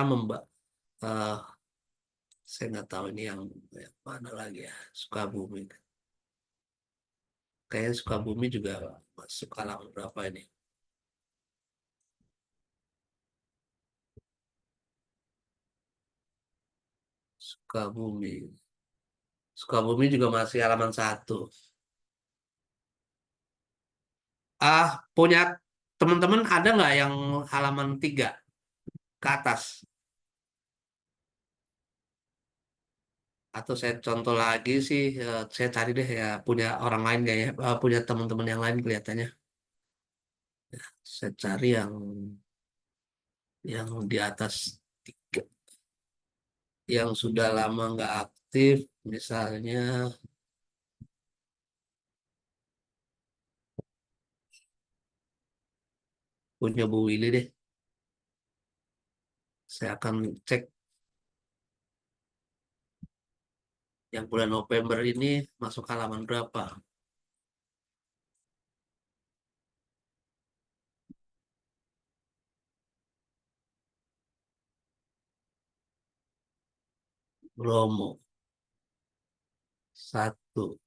eh, saya nggak tahu ini yang mana lagi ya. Sukabumi. Kayaknya Sukabumi juga masuk halaman berapa ini? Sukabumi. Sukabumi juga masih halaman 1. Punya teman-teman ada nggak yang halaman 3 ke atas? Atau saya contoh lagi sih, saya cari deh ya, punya orang lain kayaknya, punya teman-teman yang lain kelihatannya. Saya cari yang di atas 3, yang sudah lama nggak aktif, misalnya. punya Bu Willy deh. Saya akan cek yang bulan November ini masuk halaman berapa. Bromo. 1.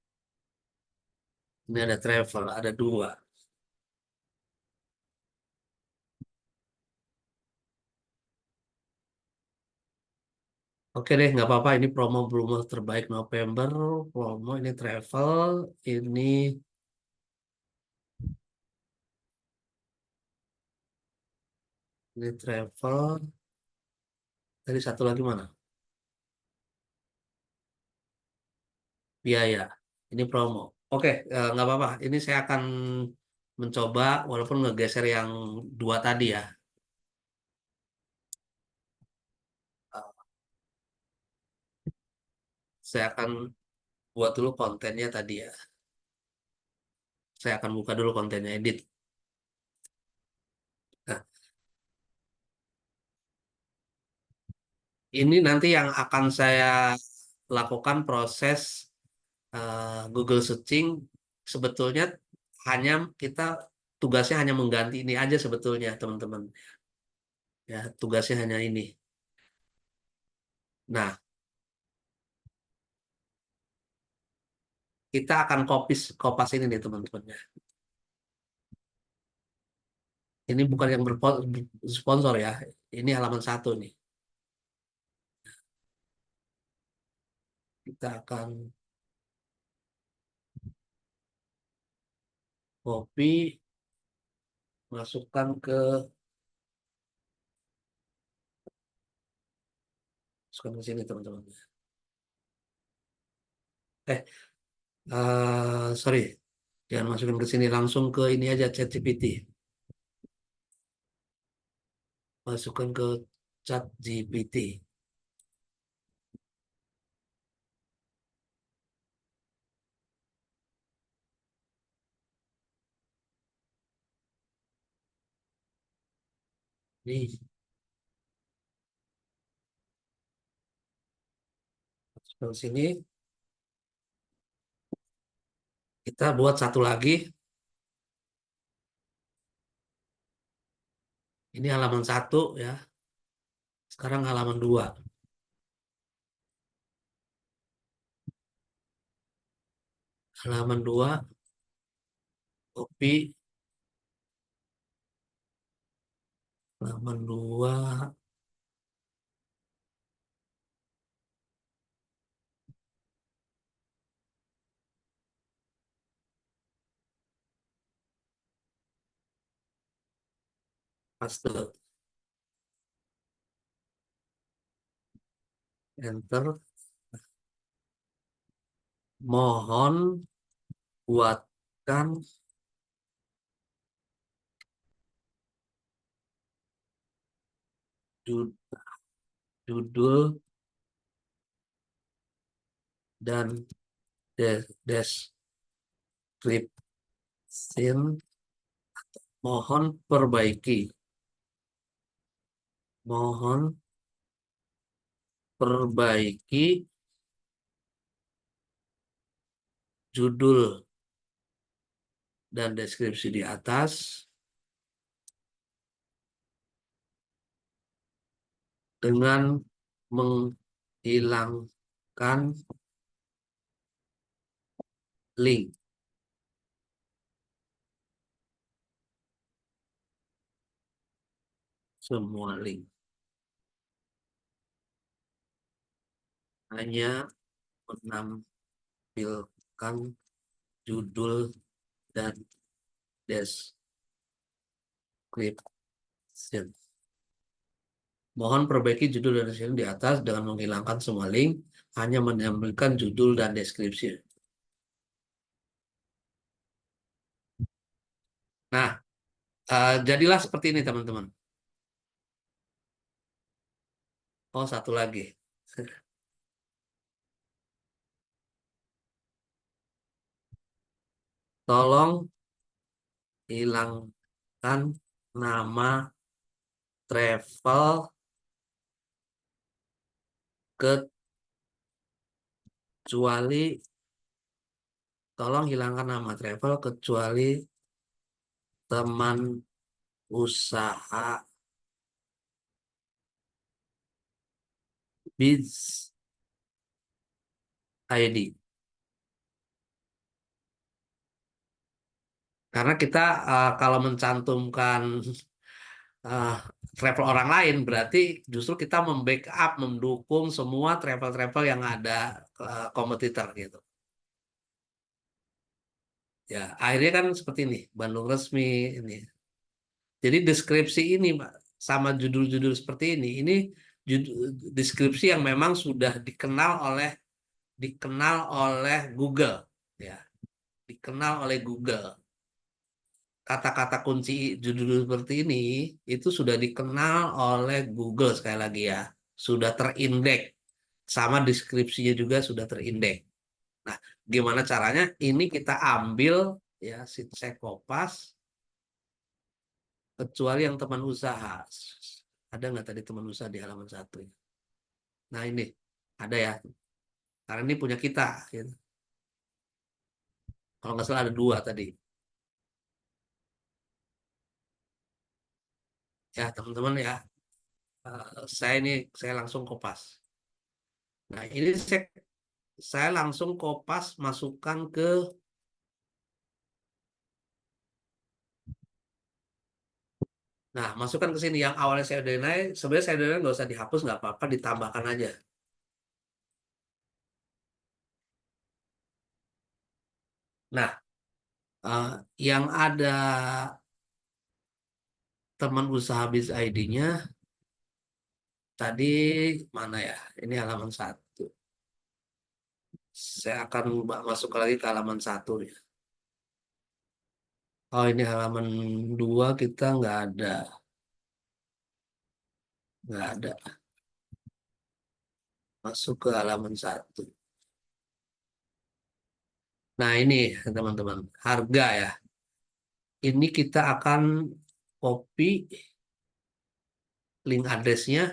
Ini ada travel, ada 2. Oke deh, nggak apa-apa. Ini promo terbaik November. Promo ini travel. Ini travel. Tadi satu lagi mana? Biaya. Ini promo. Oke, nggak apa-apa. Ini saya akan mencoba, walaupun ngegeser yang 2 tadi ya. Eh, Saya akan buat dulu kontennya tadi ya. Saya akan buka dulu kontennya, edit. Nah, ini nanti yang akan saya lakukan proses Google Searching. Sebetulnya hanya kita tugasnya hanya mengganti ini aja sebetulnya, teman-teman. Ya, tugasnya hanya ini. Nah, kita akan kopas ini nih, teman-teman. Ini bukan yang bersponsor ya. Ini halaman 1 nih. Kita akan copy, masukkan masukkan ke sini, teman-teman. Sorry, jangan masukin ke sini, langsung ke ini aja, ChatGPT. Masukkan ke ChatGPT. Nih, masukkan ke sini. Kita buat satu lagi. Ini halaman 1 ya. Sekarang halaman 2. Halaman 2, copy. Halaman 2, paste. Enter. Mohon buatkan judul dan description. Mohon perbaiki. Mohon perbaiki judul dan deskripsi di atas dengan menghilangkan link. Semua link. Hanya menampilkan judul dan description. Mohon perbaiki judul dan deskripsi di atas dengan menghilangkan semua link, hanya menampilkan judul dan deskripsi. Nah, jadilah seperti ini, teman-teman. Oh, satu lagi. Tolong hilangkan nama travel kecuali, tolong hilangkan nama travel kecuali teman usaha Biz ID. Karena kita kalau mencantumkan eh, travel orang lain, berarti justru kita membackup, mendukung semua travel-travel yang ada kompetitor gitu. Ya, akhirnya kan seperti ini, Bandung Resmi ini. Jadi deskripsi ini Pak, sama judul-judul seperti ini deskripsi yang memang sudah dikenal oleh Google, ya, dikenal oleh Google. Kata-kata kunci judul seperti ini itu sudah dikenal oleh Google, sekali lagi ya, sudah terindeks, sama deskripsinya juga sudah terindeks. Nah, gimana caranya? Ini kita ambil, ya, saya kopas, kecuali yang teman usaha. Ada nggak tadi teman usaha di halaman 1? Nah, ini ada ya, karena ini punya kita gitu. Kalau nggak salah ada 2 tadi ya teman-teman ya. Saya langsung kopas. Nah, ini saya langsung kopas, masukkan ke, nah, masukkan ke sini yang awalnya saya udah naik. Sebenarnya saya udah nggak usah dihapus, nggak apa-apa, ditambahkan aja. Nah, eh, yang ada teman usaha Biz ID-nya tadi mana ya? Ini halaman 1. Saya akan masuk lagi ke halaman 1 ya. Oh, ini halaman 2 kita nggak ada. Nggak ada. Masuk ke halaman 1. Nah, ini teman-teman, harga ya. Ini kita akan copy link address-nya,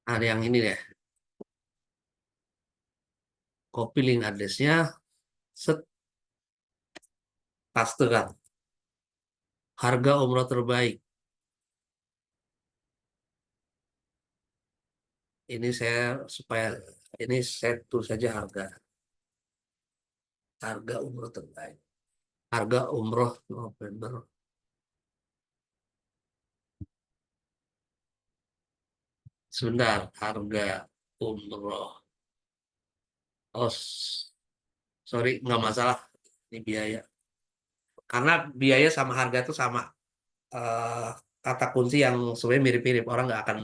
ada yang ini deh, copy link address-nya, set, pastekan, harga umroh terbaik. Ini saya tulis saja harga umroh terbaik, harga umroh November. Sebentar, harga umroh. Oh, sorry, nggak masalah. Ini biaya. Karena biaya sama harga itu sama, eh, kata kunci yang sebenarnya mirip-mirip. Orang nggak akan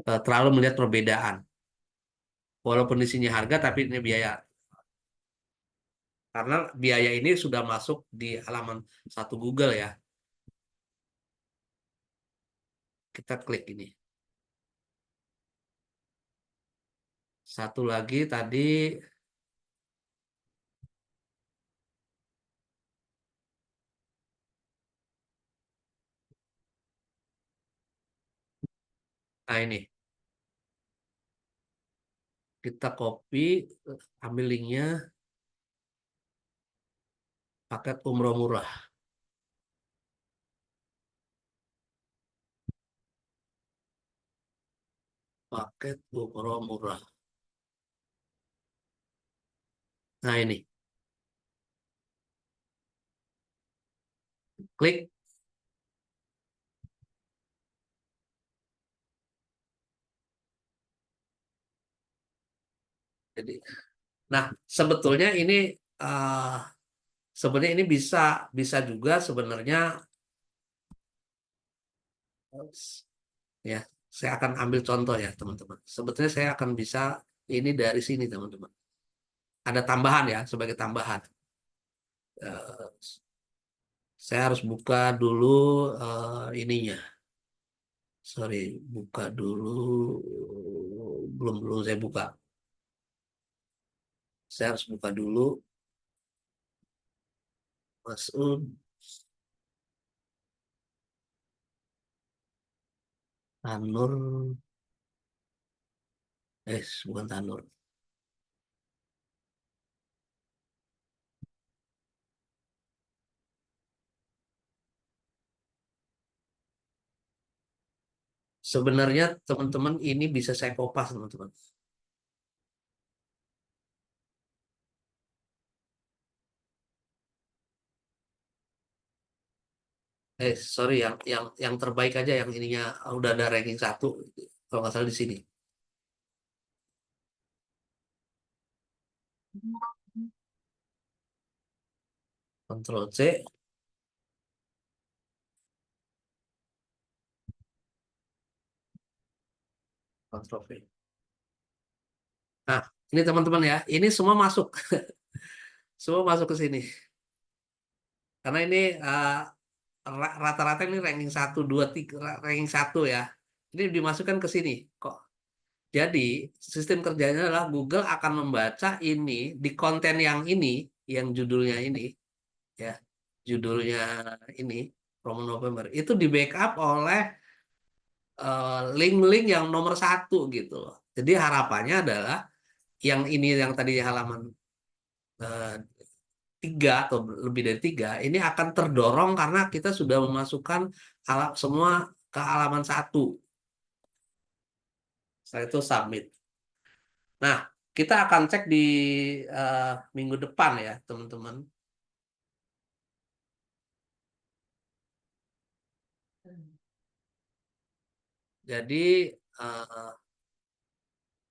terlalu melihat perbedaan. Walaupun di sini harga, tapi ini biaya. Karena biaya ini sudah masuk di halaman 1 Google ya. Kita klik ini. Satu lagi tadi, nah ini. Kita copy, ambil linknya, paket umroh murah. Paket umroh murah. Nah ini. Klik. Jadi, nah, sebetulnya ini eh, sebenarnya ini bisa bisa juga sebenarnya, ya, saya akan ambil contoh ya teman-teman. Sebetulnya saya akan bisa ini dari sini teman-teman. Ada tambahan ya, sebagai tambahan. Eh, saya harus buka dulu ininya. Sorry, buka dulu belum saya buka. Saya harus buka dulu. Masuk. Tanur. Bukan Tanur. Sebenarnya teman-teman ini bisa saya kopas teman-teman. Sorry, yang terbaik aja, yang ininya udah ada ranking 1 kalau nggak salah di sini. Ctrl C, Ctrl V. Nah, ini teman-teman ya, ini semua masuk, semua masuk ke sini. Karena ini rata-rata ini ranking 1, 2, 3, ranking 1 ya. Ini dimasukkan ke sini kok. Jadi sistem kerjanya adalah Google akan membaca ini di konten yang ini, yang judulnya ini, ya, judulnya ini Promo November itu di backup oleh link-link yang nomor 1 gitu loh. Jadi harapannya adalah yang ini, yang tadi halaman 3 atau lebih dari 3 ini akan terdorong karena kita sudah memasukkan semua ke halaman 1. Setelah itu submit. Nah, kita akan cek di minggu depan ya, teman-teman. Jadi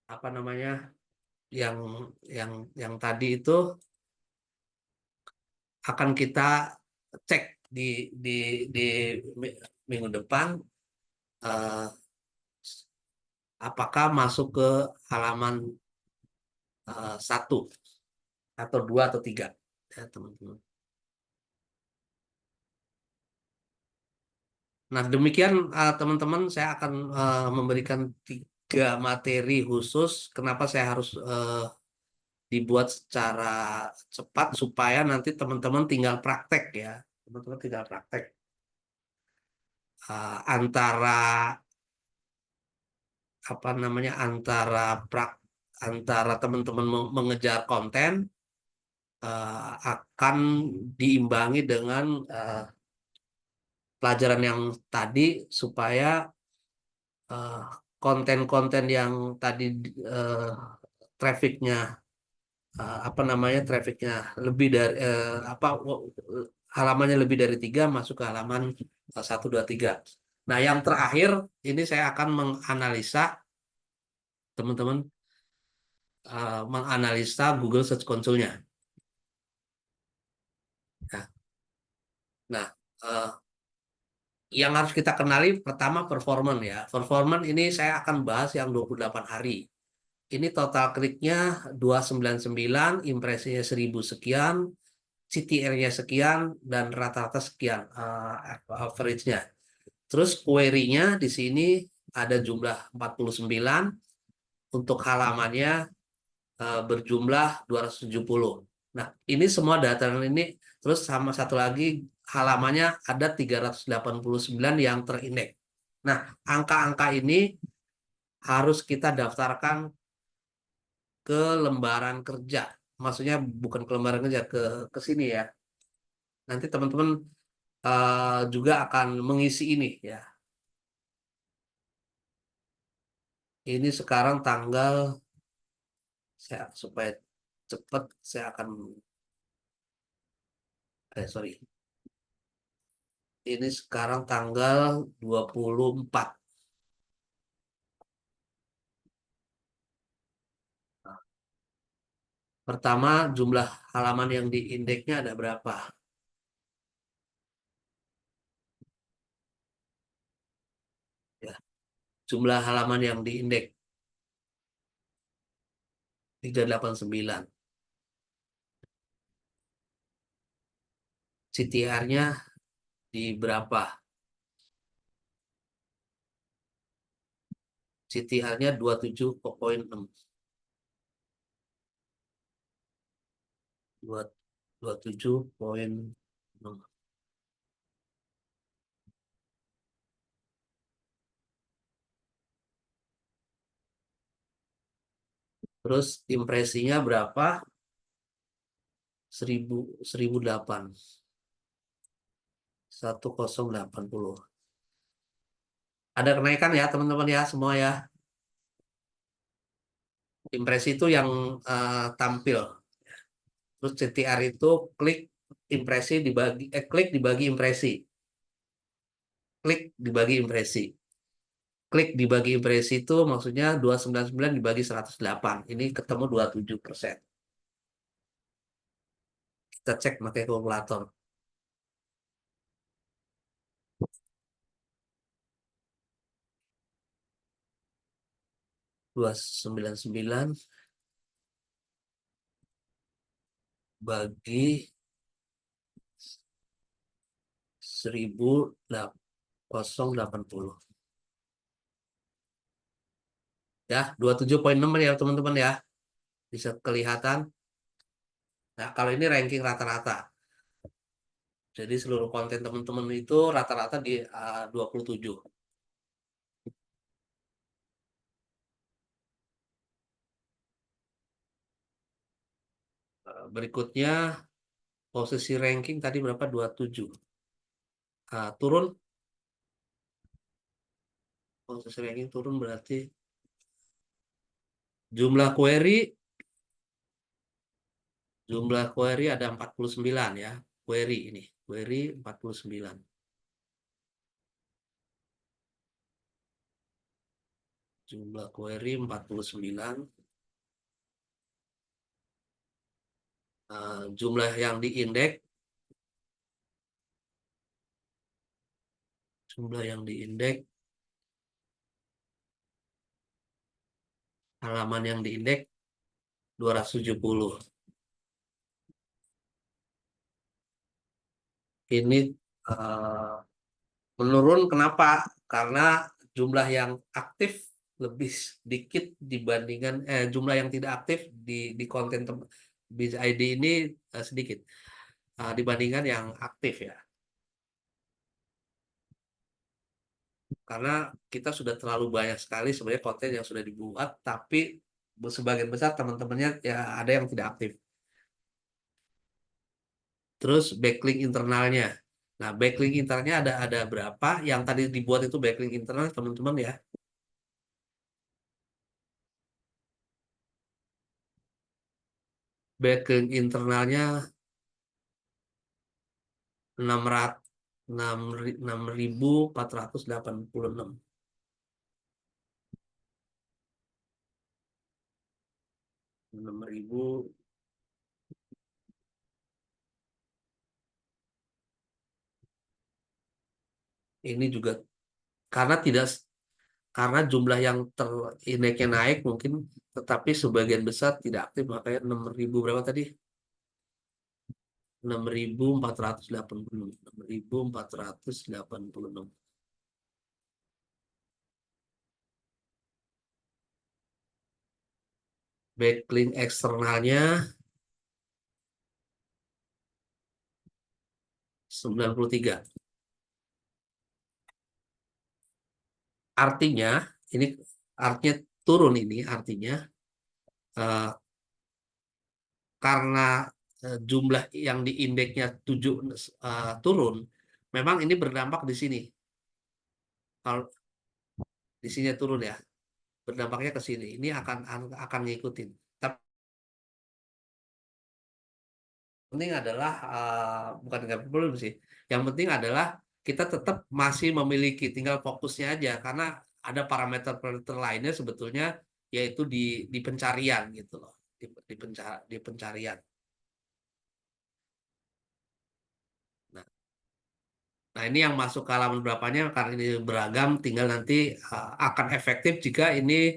apa namanya, yang yang tadi itu akan kita cek di minggu depan apakah masuk ke halaman 1 atau 2 atau 3 ya teman-teman. Nah, demikian teman-teman, saya akan memberikan 3 materi khusus kenapa saya harus dibuat secara cepat supaya nanti teman-teman tinggal praktek ya. Teman-teman tinggal praktek antara apa namanya, antara teman-teman mengejar konten akan diimbangi dengan pelajaran yang tadi supaya konten-konten yang tadi trafficnya apa namanya, trafficnya lebih dari halamannya lebih dari 3 masuk ke halaman 1, 2, 3. Nah, yang terakhir ini saya akan menganalisa teman-teman, menganalisa Google Search Console-nya. Nah, yang harus kita kenali pertama performance ya. Performance ini saya akan bahas yang 28 hari. Ini total kliknya 299, impresinya 1000 sekian, CTR-nya sekian, dan rata-rata sekian average-nya. Terus query-nya di sini ada jumlah 49, untuk halamannya berjumlah 270. Nah, ini semua data ini, terus sama satu lagi halamannya ada 389 yang terindeks. Nah, angka-angka ini harus kita daftarkan ke lembaran kerja. Maksudnya bukan ke lembaran kerja, ke sini ya. Nanti teman-teman juga akan mengisi ini ya. Ini sekarang tanggal, supaya cepat saya akan sorry. Ini sekarang tanggal 24. Pertama, jumlah halaman yang diindeksnya ada berapa? Ya, jumlah halaman yang diindeks 389. CTR-nya di berapa? CTR-nya 27,6. 27,6. Terus impresinya berapa? 1008. 1080. Ada kenaikan ya teman-teman ya semua ya. Impresi itu yang tampil. Terus CTR itu klik impresi dibagi klik dibagi impresi. Klik dibagi impresi. Klik dibagi impresi itu maksudnya 299 dibagi 108. Ini ketemu 27%. Kita cek pakai kalkulator. 299 bagi 1080. Ya, 27,6 ya teman-teman ya. Bisa kelihatan. Nah, kalau ini ranking rata-rata. Jadi seluruh konten teman-teman itu rata-rata di 27. Berikutnya posisi ranking tadi berapa? 27. Turun. Posisi ranking turun berarti jumlah query ada 49 ya. Query ini. Query 49. Jumlah query 49. Jumlah yang diindeks. Jumlah yang diindeks. Halaman yang diindeks 270. Ini menurun kenapa? Karena jumlah yang aktif lebih sedikit dibandingkan jumlah yang tidak aktif di konten Biz ID ini sedikit dibandingkan yang aktif ya. Karena kita sudah terlalu banyak sekali sebenarnya konten yang sudah dibuat, tapi sebagian besar teman-temannya ya ada yang tidak aktif. Terus backlink internalnya. Nah, backlink internalnya ada berapa? Yang tadi dibuat itu backlink internal teman-teman ya. Backlink internalnya 6.486. 6.000. Ini juga karena jumlah yang indeksnya naik mungkin, tetapi sebagian besar tidak aktif, makanya 6.000 berapa tadi? 6.486. 6.486. Backlink eksternalnya 93. Artinya ini artinya turun, ini artinya karena jumlah yang di indeksnya 7 turun, memang ini berdampak di sini. Kalau di sini turun ya, berdampaknya ke sini. Ini akan ngikutin. Tapi penting adalah bukan nggak perlu sih. Yang penting adalah kita tetap masih memiliki, tinggal fokusnya aja, karena ada parameter-parameter lainnya sebetulnya, yaitu di pencarian gitu loh, di pencarian. Nah, ini yang masuk ke halaman berapanya karena ini beragam, tinggal nanti akan efektif jika ini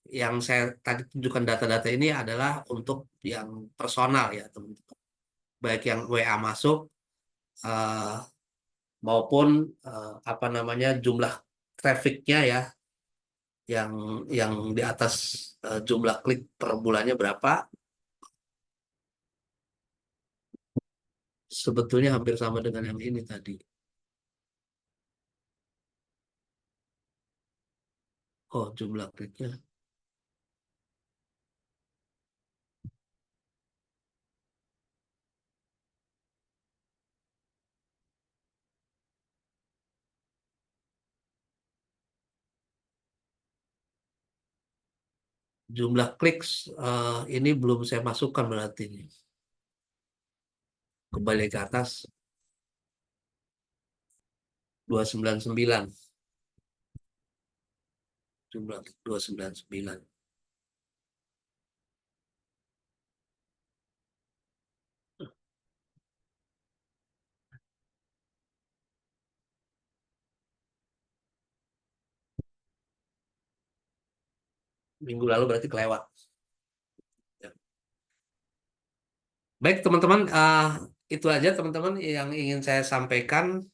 yang saya tadi tunjukkan data-data ini adalah untuk yang personal ya teman-teman. Baik yang WA masuk maupun apa namanya jumlah trafficnya ya, yang di atas jumlah klik per bulannya berapa, sebetulnya hampir sama dengan yang ini tadi. Oh, jumlah kliknya. Jumlah klik ini belum saya masukkan berarti ini. Kembali ke atas 299. Jumlah klik 299. Minggu lalu berarti kelewat. Ya. Baik teman-teman, itu aja teman-teman yang ingin saya sampaikan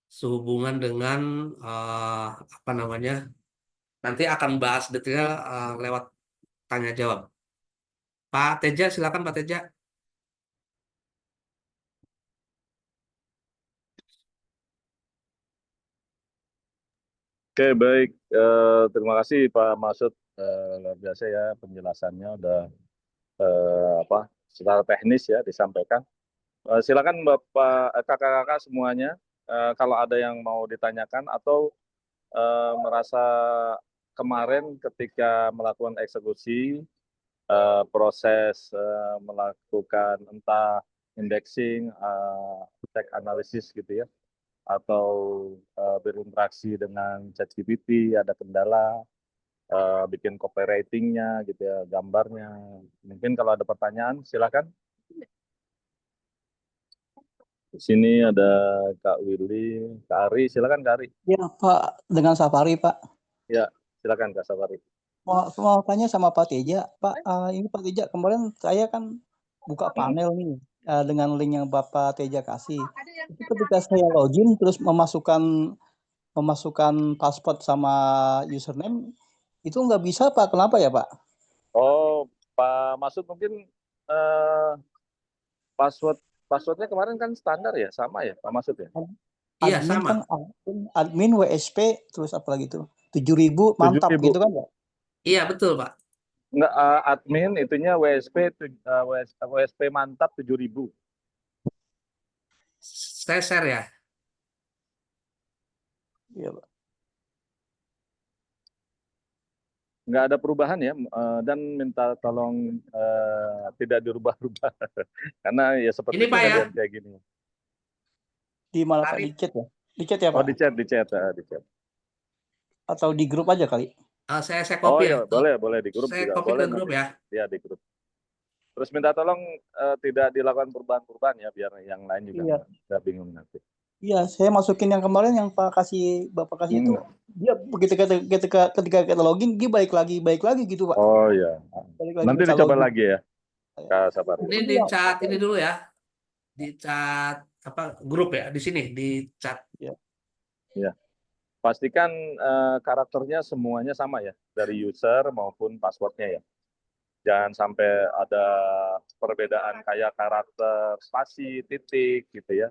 sehubungan dengan apa namanya, nanti akan bahas detail lewat tanya jawab. Pak Teja, silakan Pak Teja. Oke, baik. Terima kasih Pak Masud. Luar biasa ya penjelasannya udah apa secara teknis ya disampaikan. Silakan Bapak kakak-kakak semuanya kalau ada yang mau ditanyakan atau merasa kemarin ketika melakukan eksekusi proses melakukan entah indexing, tag analisis gitu ya, atau berinteraksi dengan ChatGPT, ada kendala, bikin copywriting-nya gitu ya, gambarnya. Mungkin kalau ada pertanyaan, silakan. Di sini ada Kak Willy, Kak Ari, silakan Kak Ari. Ya Pak, dengan Safari Pak. Ya, silakan Kak Safari. Mau tanya sama Pak Teja, Pak, ini Pak Teja kemarin saya kan buka panel nih dengan link yang Bapak Teja kasih. Itu ketika saya login terus memasukkan password sama username itu nggak bisa Pak. Kenapa ya Pak? Oh, Pak Masud mungkin passwordnya kemarin kan standar ya, sama ya Pak Masud ya? Iya, Admin sama. kan admin WSP terus apa lagi tuh 7.000 mantap 7.000. gitu kan Pak? Iya, betul Pak. Enggak, admin itunya WSP mantap 7.000. Saya share ya. Iya Pak. Nggak ada perubahan ya, dan minta tolong tidak dirubah-rubah karena ya seperti Ini Pak ya. kejadian kayak gini. Di mana Pak? Ari. Di chat ya? Di chat ya Oh, Pak? di chat. Atau di grup aja kali? Saya Oh copy ya. iya, boleh di grup Saya juga copy boleh ke grup nanti. ya. Ya di grup. Terus minta tolong tidak dilakukan perubahan-perubahan ya, biar yang lain juga Iya. nggak bingung nanti. Iya, saya masukin yang kemarin yang Bapak kasih itu, dia ketika kita login dia balik lagi gitu Pak. Oh iya. Balik lagi Nanti minta dicoba login. lagi ya, Kak Sabar. Ini di chat ini dulu ya. Di chat apa grup ya, di sini di chat. Ya. Pastikan karakternya semuanya sama ya, dari user maupun passwordnya ya. Jangan sampai ada perbedaan kayak karakter spasi, titik gitu ya.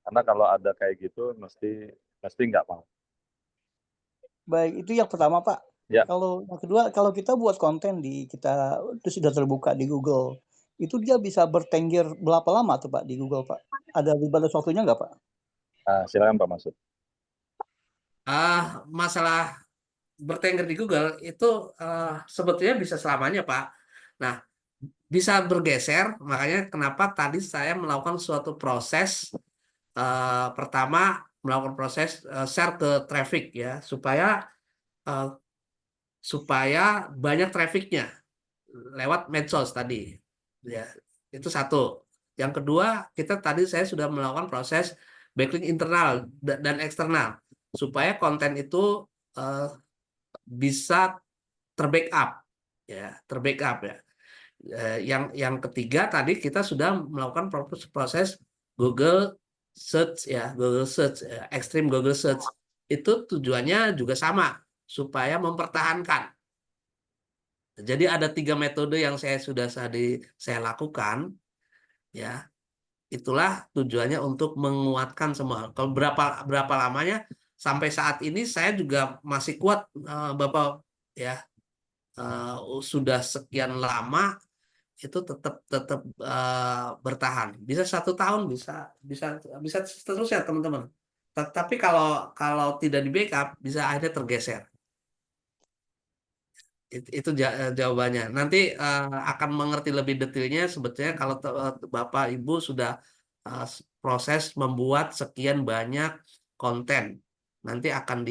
Karena kalau ada kayak gitu mesti nggak mau. Baik, itu yang pertama Pak. Ya. Kalau yang kedua, kalau kita buat konten kita itu sudah terbuka di Google, itu dia bisa bertengger berapa lama tuh Pak di Google Pak? Ada batas waktunya nggak Pak? Silakan Pak Masud. Masalah bertengger di Google itu sebetulnya bisa selamanya Pak. Nah, bisa bergeser, makanya kenapa tadi saya melakukan suatu proses pertama melakukan proses share ke traffic ya, supaya banyak trafficnya lewat medsos tadi ya, itu satu. Yang kedua, saya sudah melakukan proses backlink internal dan eksternal supaya konten itu bisa terbackup ya. Yang ketiga tadi kita sudah melakukan proses Google Search ya, Extreme Google Search. Itu tujuannya juga sama supaya mempertahankan. Jadi ada 3 metode yang saya lakukan, ya. Itulah tujuannya untuk menguatkan semua. Kalau berapa lamanya sampai saat ini saya juga masih kuat, Bapak, ya. Sudah sekian lama itu tetap tetap bertahan. Bisa 1 tahun, bisa bisa bisa seterusnya teman-teman. Tapi kalau tidak di backup bisa akhirnya tergeser. Itu jawabannya. Nanti akan mengerti lebih detailnya sebetulnya kalau Bapak Ibu sudah proses membuat sekian banyak konten. Nanti akan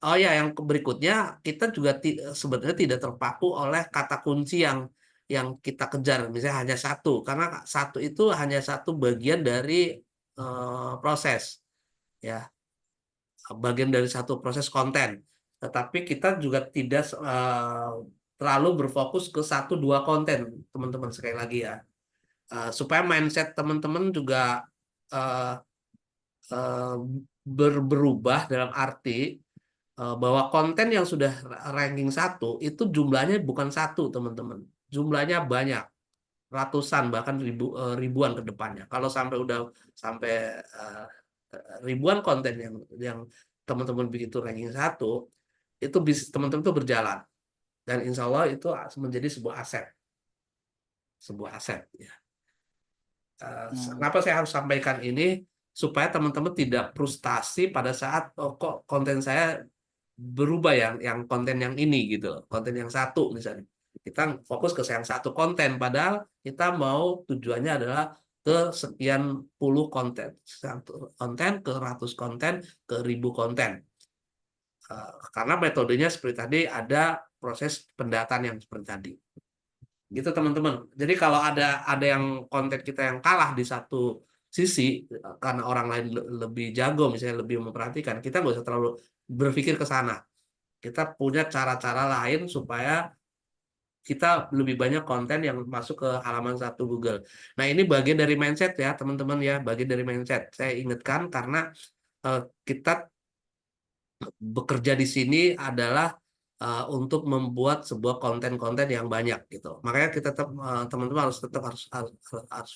Oh ya, yang berikutnya kita juga sebetulnya tidak terpaku oleh kata kunci yang kita kejar, misalnya hanya satu, karena satu itu hanya satu bagian dari proses, ya, bagian dari satu proses konten. Tetapi kita juga tidak terlalu berfokus ke 1-2 konten, teman-teman, sekali lagi ya. Supaya mindset teman-teman juga uh, uh, berubah dalam arti bahwa konten yang sudah ranking 1 itu jumlahnya bukan 1, teman-teman. Jumlahnya banyak, ratusan bahkan ribuan ke depannya. Kalau sampai ribuan konten yang teman-teman begitu ranking 1, itu bisa teman-teman itu berjalan, dan insya Allah itu menjadi sebuah aset, ya. Kenapa saya harus sampaikan ini? Supaya teman-teman tidak frustasi pada saat kok konten saya berubah, yang konten yang ini gitu, konten yang satu misalnya. Kita fokus ke yang satu konten, padahal kita mau tujuannya adalah ke sekian puluh konten, satu konten ke ratus konten ke 1000 konten. Karena metodenya seperti tadi, ada proses pendataan yang seperti tadi. Gitu teman-teman. Jadi kalau ada yang konten kita yang kalah di satu sisi karena orang lain lebih jago, misalnya lebih memperhatikan, kita nggak usah terlalu berpikir ke sana. Kita punya cara-cara lain supaya kita lebih banyak konten yang masuk ke halaman 1 Google. Nah, ini bagian dari mindset ya teman-teman ya, bagian dari mindset. Saya ingatkan karena kita bekerja di sini adalah untuk membuat sebuah konten-konten yang banyak gitu. Makanya kita teman-teman harus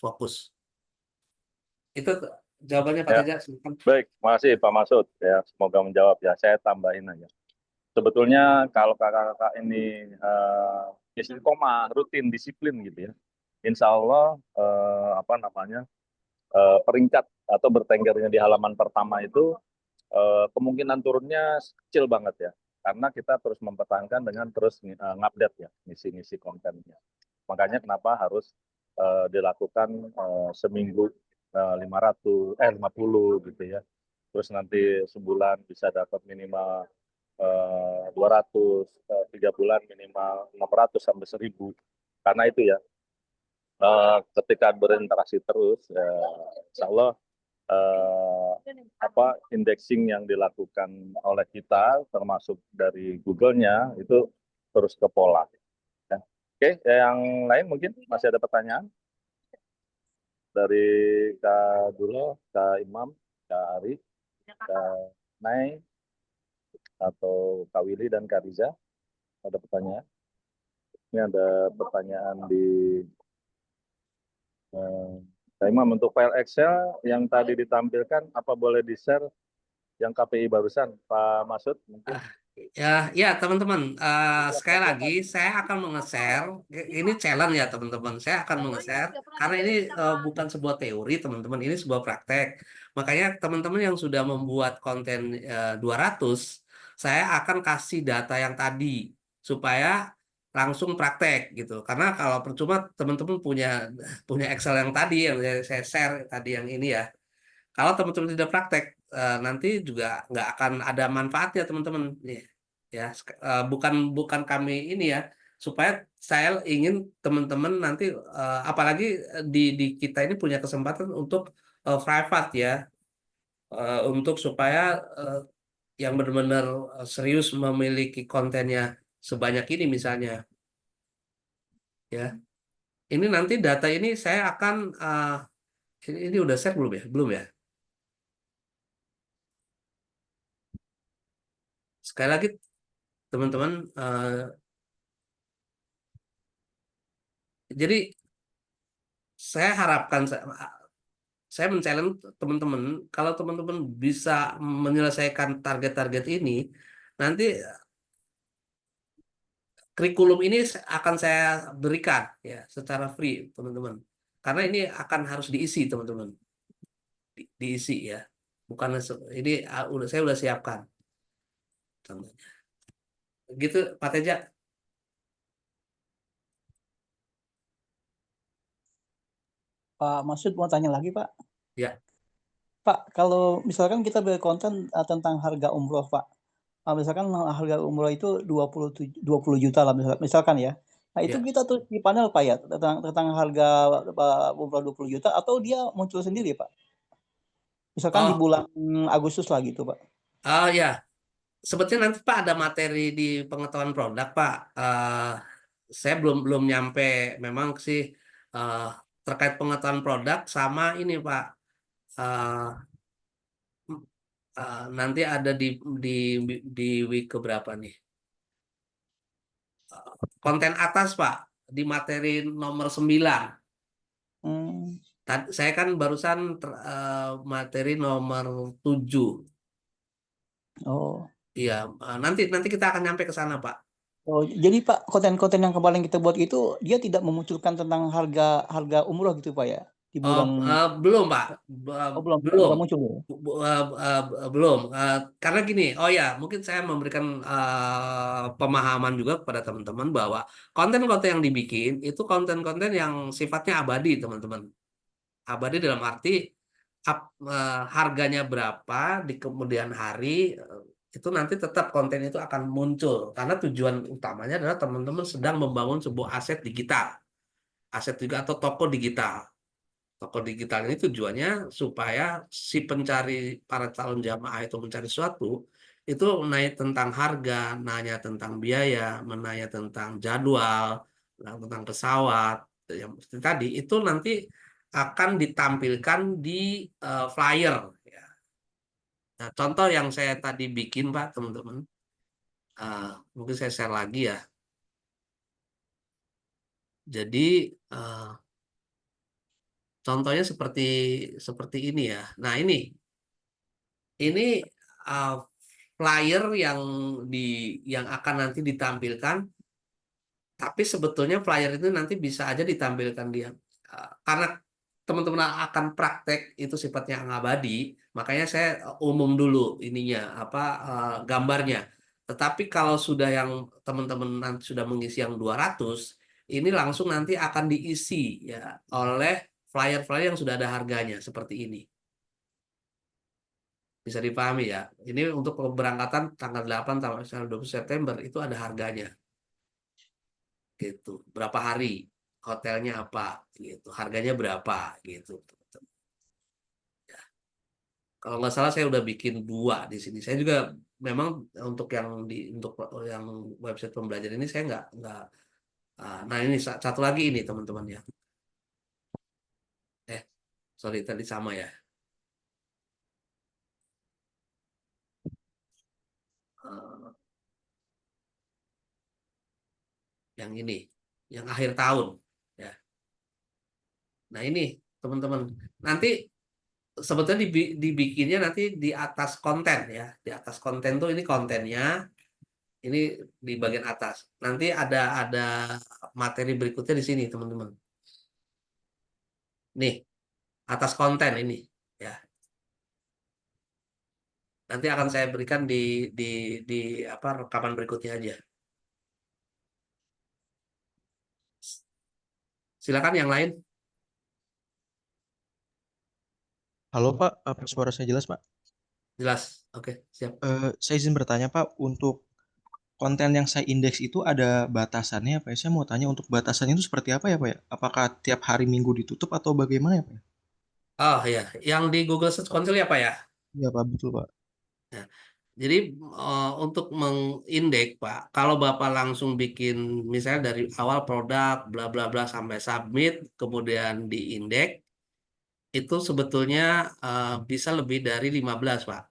fokus. Itu jawabannya Pak Ya. Teja. Baik, makasih Pak Masud. Ya, semoga menjawab ya. Saya tambahin aja. Sebetulnya kalau kakak-kakak ini istiqomah, rutin, disiplin gitu ya, insya Allah peringkat atau bertenggernya di halaman pertama itu kemungkinan turunnya kecil banget ya, karena kita terus mempertahankan dengan terus ngupdate ya, ngisi-ngisi kontennya. Makanya kenapa harus dilakukan seminggu 50 gitu ya. Terus nanti sebulan bisa dapat minimal 200, 3 bulan minimal 600 sampai 1000. Karena itu ya, ketika berinteraksi terus, insya Allah indexing yang dilakukan oleh kita, termasuk dari Google-nya, itu terus ke pola. Ya. Oke, yang lain mungkin masih ada pertanyaan? Dari Kak Dulo, Kak Imam, Kak Ari, Kak Nay, atau Kak Willy dan Kak Riza, ada pertanyaan? Ini ada pertanyaan di Kak Imam, untuk file Excel yang tadi ditampilkan, apa boleh di-share yang KPI barusan, Pak Masud mungkin? Ya teman-teman, sekali lagi saya akan menge-share, ini challenge ya teman-teman, saya akan menge-share karena ini bukan sebuah teori teman-teman, ini sebuah praktek. Makanya teman-teman yang sudah membuat konten 200, saya akan kasih data yang tadi supaya langsung praktek gitu. Karena kalau percuma teman-teman punya Excel yang tadi yang saya share tadi yang ini ya. Kalau teman-teman tidak praktek, nanti juga nggak akan ada manfaatnya teman-teman. Ya, bukan kami ini ya, supaya saya ingin teman-teman nanti, apalagi di kita ini punya kesempatan untuk private ya, untuk supaya yang benar-benar serius memiliki kontennya sebanyak ini misalnya, ya. Ini nanti data ini saya akan ini udah share belum ya? Belum ya? Sekali lagi teman-teman. Jadi saya harapkan, saya men-challenge teman-teman, kalau teman-teman bisa menyelesaikan target-target ini, nanti kurikulum ini akan saya berikan ya secara free, teman-teman. Karena ini akan harus diisi, teman-teman. Diisi ya. Bukan ini saya udah siapkan. Contohnya. Gitu, Pak Teja. Pak Masud mau tanya lagi, Pak. Ya. Pak, kalau misalkan kita berkonten tentang harga umroh, Pak. Misalkan harga umroh itu 20 juta lah misalkan ya. Nah, itu Ya. kita tuh di panel Pak ya tentang harga umroh 20 juta atau dia muncul sendiri, Pak? Misalkan di Oh, bulan Agustus lah gitu, Pak. ya. Sebetulnya nanti Pak ada materi di pengetahuan produk, Pak. Saya belum nyampe memang sih eh, terkait pengetahuan produk sama ini, Pak. Eh, nanti ada di di week keberapa nih? Konten atas, Pak, di materi nomor 9. Hmm. Saya kan barusan materi nomor 7. Oh. Iya, nanti kita akan nyampe ke sana, Pak. Oh, jadi Pak, konten-konten yang kemarin kita buat itu dia tidak memunculkan tentang harga umroh gitu Pak ya? Di bulan Belum, Pak. belum Belum. muncul ya? Belum. Karena gini, oh ya, mungkin saya memberikan pemahaman juga kepada teman-teman bahwa konten-konten yang dibikin itu konten-konten yang sifatnya abadi, teman-teman. Abadi dalam arti harganya berapa di kemudian hari, itu nanti tetap konten itu akan muncul. Karena tujuan utamanya adalah teman-teman sedang membangun sebuah aset digital. Aset juga atau toko digital. Toko digital ini tujuannya supaya si pencari, para calon jamaah itu mencari sesuatu, itu naik tentang harga, nanya tentang biaya, menanya tentang jadwal, tentang pesawat, yang seperti tadi, itu nanti akan ditampilkan di flyer. Ya. Nah, contoh yang saya tadi bikin, Pak, teman-teman, mungkin saya share lagi ya. Jadi, contohnya seperti ini ya. Nah, ini uh, flyer yang akan nanti ditampilkan, tapi sebetulnya flyer itu nanti bisa aja ditampilkan dia karena teman-teman akan praktek itu sifatnya abadi, makanya saya umum dulu ininya apa gambarnya. Tetapi kalau sudah yang teman-teman nanti sudah mengisi yang 200, ini langsung nanti akan diisi ya oleh flyer-flyer yang sudah ada harganya seperti ini. Bisa dipahami ya. Ini untuk keberangkatan tanggal 8 sampai 20 September itu ada harganya. Gitu. Berapa hari? Hotelnya apa? Gitu. Harganya berapa? Gitu. Ya. Kalau nggak salah saya udah bikin 2 di sini. Saya juga memang untuk yang website pembelajaran ini saya nggak. Nah ini satu lagi ini teman-teman ya. Sorry tadi sama ya. Yang ini, yang akhir tahun. Ya. Nah ini teman-teman. Nanti sebetulnya dibikinnya nanti di atas konten ya. Di atas konten tuh ini kontennya, ini di bagian atas. Nanti ada materi berikutnya di sini teman-teman. Nih, atas konten ini ya. Nanti akan saya berikan di apa rekaman berikutnya aja. Silakan yang lain. Halo Pak, apa suara saya jelas Pak? Jelas. Oke, siap. Saya izin bertanya Pak, untuk konten yang saya indeks itu ada batasannya Pak? Saya mau tanya untuk batasannya itu seperti apa ya Pak ya? Apakah tiap hari Minggu ditutup atau bagaimana ya Pak? Oh ya, yang di Google Search Console ya Pak ya? Iya Pak, betul Pak. Nah, jadi untuk mengindeks Pak, kalau Bapak langsung bikin misalnya dari awal produk bla bla bla sampai submit, kemudian diindeks, itu sebetulnya bisa lebih dari 15 Pak.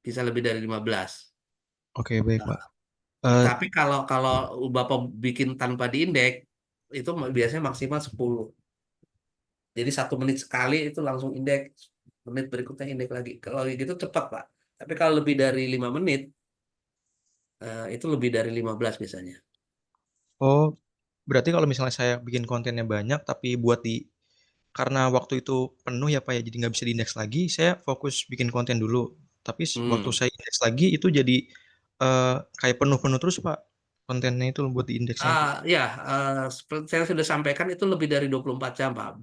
Bisa lebih dari 15. Oke, baik Pak. Tapi kalau kalau Bapak bikin tanpa diindeks, itu biasanya maksimal 10. Jadi 1 menit sekali itu langsung indeks, menit berikutnya indeks lagi. Kalau gitu cepat Pak. Tapi kalau lebih dari 5 menit, itu lebih dari 15 biasanya. Oh, berarti kalau misalnya saya bikin kontennya banyak tapi buat di karena waktu itu penuh ya Pak ya, jadi nggak bisa diindeks lagi, saya fokus bikin konten dulu. Tapi waktu Hmm. saya indeks lagi itu jadi kayak penuh-penuh terus Pak kontennya itu buat diindeks nanti. Ya, seperti yang sudah sampaikan itu lebih dari 24 jam, Pak.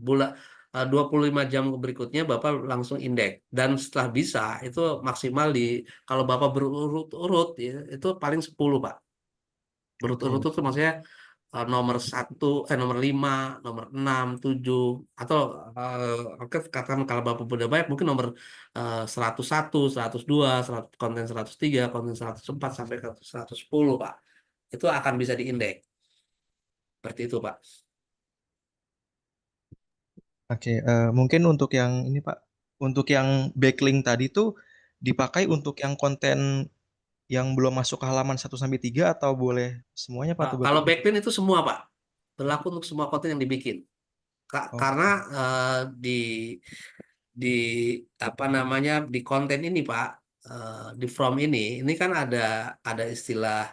25 jam berikutnya Bapak langsung indeks. Dan setelah bisa, itu maksimal kalau Bapak berurut-urut, ya, itu paling 10, Pak. Berurut-urut Oke. itu maksudnya nomor 1, nomor 5, nomor 6, 7, atau oke, katakan kalau Bapak udah banyak, mungkin nomor 101, 102, 100, konten 103, konten 104, sampai ke 110, Pak. Itu akan bisa diindeks. Seperti itu, Pak. Oke, mungkin untuk yang ini Pak, untuk yang backlink tadi tuh dipakai untuk yang konten yang belum masuk ke halaman 1 sampai 3 atau boleh semuanya Pak tuh Kalau backlink? backlink itu semua, Pak. Berlaku untuk semua konten yang dibikin. Oh, Karena di di apa namanya, di konten ini, Pak, di from ini kan ada istilah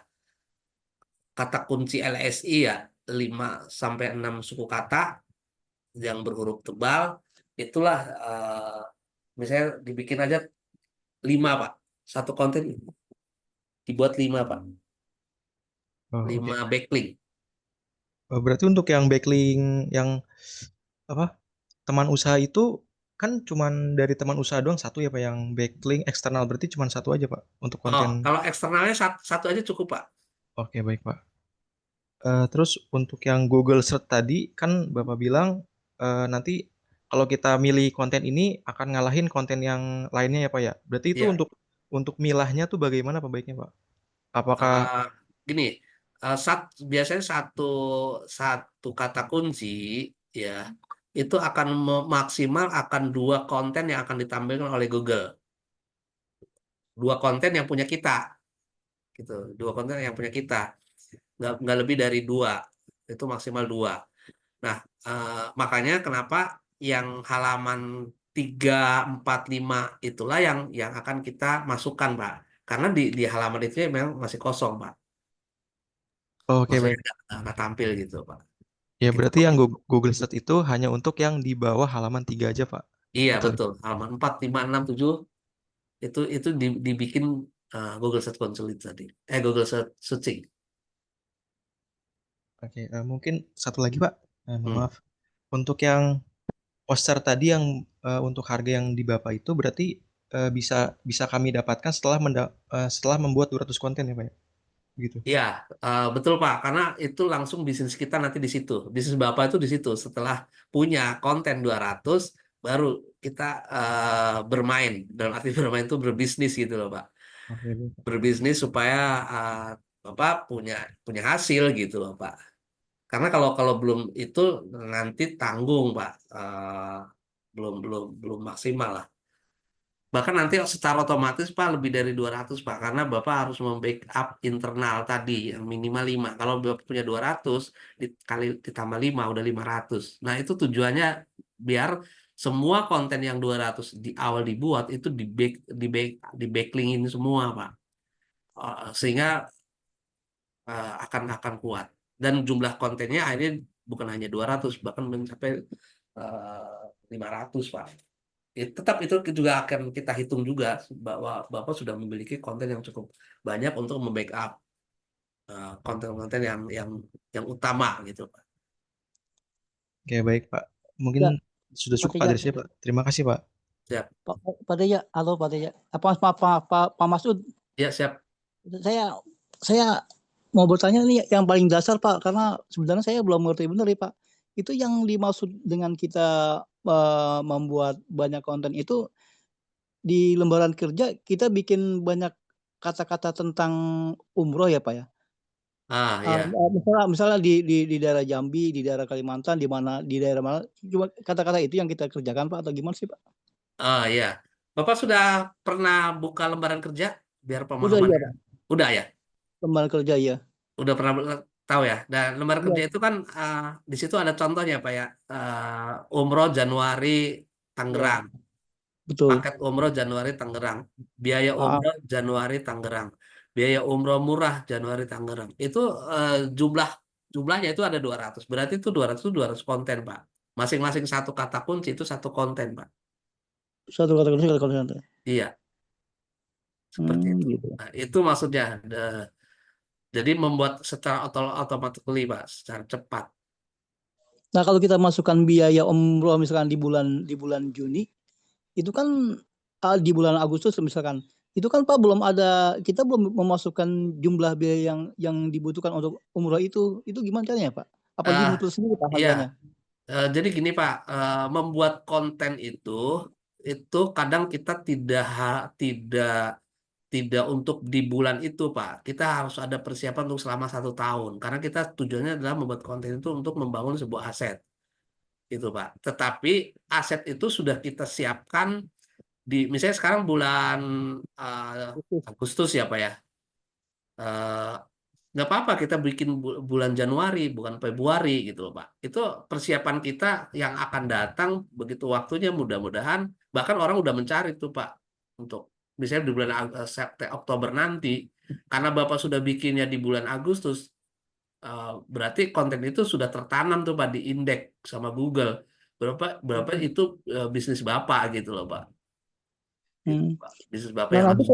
kata kunci LSI ya, 5 sampai 6 suku kata yang berhuruf tebal. Itulah misalnya dibikin aja 5, Pak. Satu konten dibuat 5, Pak. oh, oke. 5 backlink. Berarti untuk yang backlink yang apa teman usaha itu kan cuman dari teman usaha doang satu ya Pak yang backlink eksternal berarti cuman satu aja Pak untuk Oh, konten. kalau eksternalnya satu aja cukup, Pak. Oke, baik Pak. Terus untuk yang Google Search tadi kan Bapak bilang nanti kalau kita milih konten ini akan ngalahin konten yang lainnya ya Pak ya. Berarti itu Ya. untuk milahnya tuh bagaimana Pak baiknya Pak? Apakah Eh, Gini, biasanya satu satu kata kunci, ya, itu akan maksimal akan 2 konten yang akan ditampilkan oleh Google. 2 konten yang punya kita, gitu. 2 konten yang punya kita, nggak lebih dari 2, itu maksimal 2. Nah, makanya kenapa yang halaman 3, 4, 5 itulah yang akan kita masukkan, Pak. Karena di halaman itu memang masih kosong, Pak. oke Maksudnya baik. nggak tampil gitu, Pak. Ya Gitu, berarti Pak. yang Google Search itu hanya untuk yang di bawah halaman 3 aja Pak. Iya, Atau betul. Halaman 4, 5, 6, 7 itu dibikin Google Search Console itu tadi. Google Search Searching. oke, mungkin satu lagi Pak. Mohon Hmm. maaf. Untuk yang poster tadi yang untuk harga yang di Bapak itu berarti bisa bisa kami dapatkan setelah membuat 200 konten ya Pak ya? Gitu. Iya, betul Pak. Karena itu langsung bisnis kita nanti di situ. Bisnis Bapak itu di situ. Setelah punya konten 200, baru kita bermain. Dalam arti bermain itu berbisnis gitu loh, Pak. Oke, baik. Berbisnis supaya Bapak punya punya hasil gitu loh, Pak. Karena kalau kalau belum itu nanti tanggung, Pak. Belum maksimal lah. Bahkan nanti secara otomatis Pak lebih dari 200 Pak, karena Bapak harus membackup internal tadi yang minimal 5. Kalau Bapak punya 200 dikali ditambah 5 udah 500. Nah, itu tujuannya biar semua konten yang 200 di awal dibuat itu di backlingin semua, Pak. Sehingga akan kuat. Dan jumlah kontennya akhirnya bukan hanya 200, bahkan mencapai 500, Pak. Tetap itu juga akan kita hitung juga bahwa Bapak sudah memiliki konten yang cukup banyak untuk membackup konten-konten yang utama gitu, Pak. Oke, baik Pak. Mungkin Ya, sudah Pak cukup Teja. address-nya Pak. Terima kasih Pak. Siap. Pak Teja, halo Pak Teja. Pak Masud, Ya, siap. saya mau bertanya nih yang paling dasar Pak, karena sebenarnya saya belum mengerti benar nih Pak. Itu yang dimaksud dengan kita membuat banyak konten itu di lembaran kerja kita bikin banyak kata-kata tentang umroh ya Pak ya. Ya. Misalnya di daerah Jambi, di daerah Kalimantan, di daerah mana, cuma kata-kata itu yang kita kerjakan Pak atau gimana sih Pak? Ya. Bapak sudah pernah buka lembaran kerja biar Udah iya pemahamannya? Pak. Udah ya, lembaran kerja ya. udah pernah tahu ya. Dan lembar Iya, kerja itu kan di situ ada contohnya Pak ya. Umroh Januari iya, Tangerang, betul. paket umroh Januari Tangerang, biaya Ah, umroh Januari Tangerang, biaya umroh murah Januari Tangerang. Itu jumlahnya itu ada 200. Berarti itu 200 konten Pak. Masing-masing satu kata kunci itu satu konten Pak. satu kata kunci kata konten. Iya, seperti itu. Gitu. Nah, itu maksudnya. Jadi membuat secara automatically Pak, secara cepat. Nah, kalau kita masukkan biaya umroh misalkan di bulan Juni, itu kan di bulan Agustus misalkan, itu kan Pak kita belum memasukkan jumlah biaya yang dibutuhkan untuk umroh itu gimana caranya Pak? Apa Eh, dimutul sendiri Pak iya, harganya? jadi gini Pak, membuat konten itu kadang kita tidak untuk di bulan itu Pak. Kita harus ada persiapan untuk selama 1 tahun. Karena kita tujuannya adalah membuat konten itu untuk membangun sebuah aset, gitu Pak. Tetapi aset itu sudah kita siapkan misalnya sekarang bulan Agustus ya Pak ya. Eh, nggak apa-apa kita bikin bulan Januari bukan Februari gitu loh Pak. Itu persiapan kita yang akan datang begitu waktunya, mudah-mudahan bahkan orang udah mencari tuh Pak untuk misalnya di bulan Oktober nanti, karena Bapak sudah bikinnya di bulan Agustus, berarti konten itu sudah tertanam tuh Pak di indeks sama Google berapa berapa itu bisnis Bapak gitu loh Pak. Gitu, Hmm. Pak. Bisnis Bapak Nah, yang nanti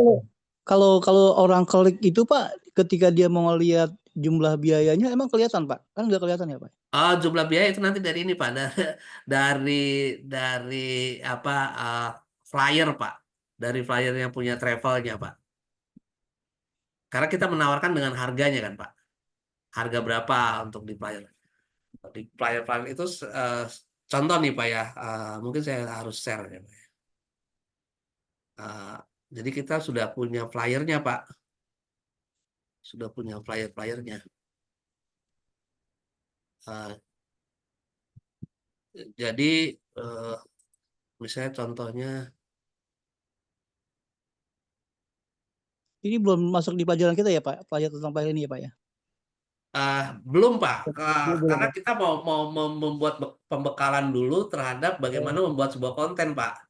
kalau orang klik itu Pak, ketika dia mau lihat jumlah biayanya emang kelihatan Pak? Kan nggak kelihatan ya Pak? Jumlah biaya itu nanti dari ini Pak, dari dari apa flyer Pak, dari flyer yang punya travelnya Pak. Karena kita menawarkan dengan harganya kan Pak, harga berapa untuk di flyer. Di flyer itu contoh nih Pak ya, mungkin saya harus share ya Pak. Jadi kita sudah punya flyernya Pak, sudah punya flyernya. Uh, jadi misalnya contohnya. Ini belum masuk di pelajaran kita ya Pak? Pelajaran tentang file ini ya Pak ya? Belum Pak, Belum karena ya? kita mau membuat pembekalan dulu terhadap bagaimana Oh, membuat sebuah konten Pak.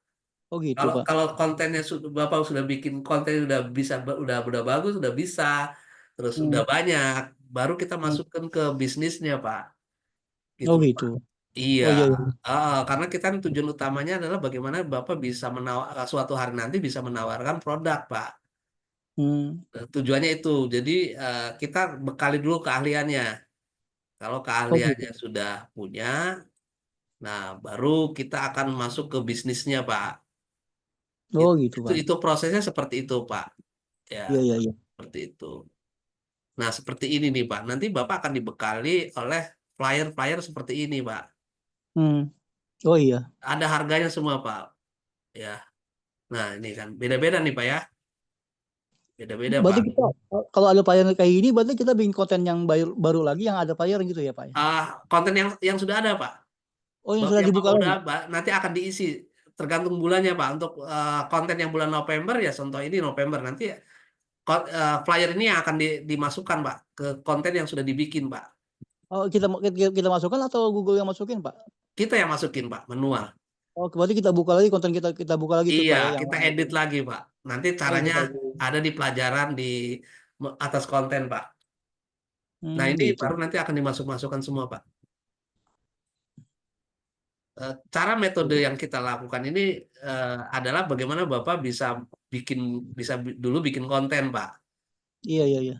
oh gitu Kalau Pak. kalau kontennya Bapak sudah bikin konten udah bisa udah bagus udah bisa terus udah Hmm. banyak, baru kita Hmm. masukkan ke bisnisnya Pak. Gitu Oh loh, Pak. gitu. Iya, Oh iya, iya. karena kita kan tujuan utamanya adalah bagaimana Bapak bisa suatu hari nanti bisa menawarkan produk Pak. Hmm. Tujuannya itu, jadi kita bekali dulu keahliannya. Kalau Oh gitu. keahliannya sudah punya, nah baru kita akan masuk ke bisnisnya, Pak. Oh Itu, gitu itu, Pak. itu prosesnya seperti itu, Pak. Ya, Iya iya iya. seperti itu. Nah, seperti ini nih, Pak. Nanti Bapak akan dibekali oleh flyer-flyer seperti ini, Pak. Hmm. Oh iya. Ada harganya semua, Pak. Ya. Nah, ini kan beda-beda nih, Pak ya. Beda-beda, Berarti Pak. kita kalau ada player kayak gini, berarti kita bikin konten yang baru lagi yang ada player gitu ya Pak ya? Konten yang sudah ada, Pak. Oh yang sudah Yang dibuka Bapak udah lagi? nanti akan diisi tergantung bulannya, Pak. Untuk konten yang bulan November ya contoh ini November nanti flyer ini yang akan dimasukkan Pak ke konten yang sudah dibikin Pak. Oh kita masukkan atau Google yang masukin Pak? Kita yang masukin Pak, manual. Oh berarti kita buka lagi konten kita buka lagi tuh Iya, Pak ya yang kita lama edit itu. lagi Pak. Nanti Oh caranya edit lagi. ada di pelajaran di atas konten Pak. Nah ini Gitu. baru nanti akan dimasukkan semua Pak. Cara metode yang kita lakukan ini adalah bagaimana Bapak bisa dulu bikin konten Pak. Iya iya iya.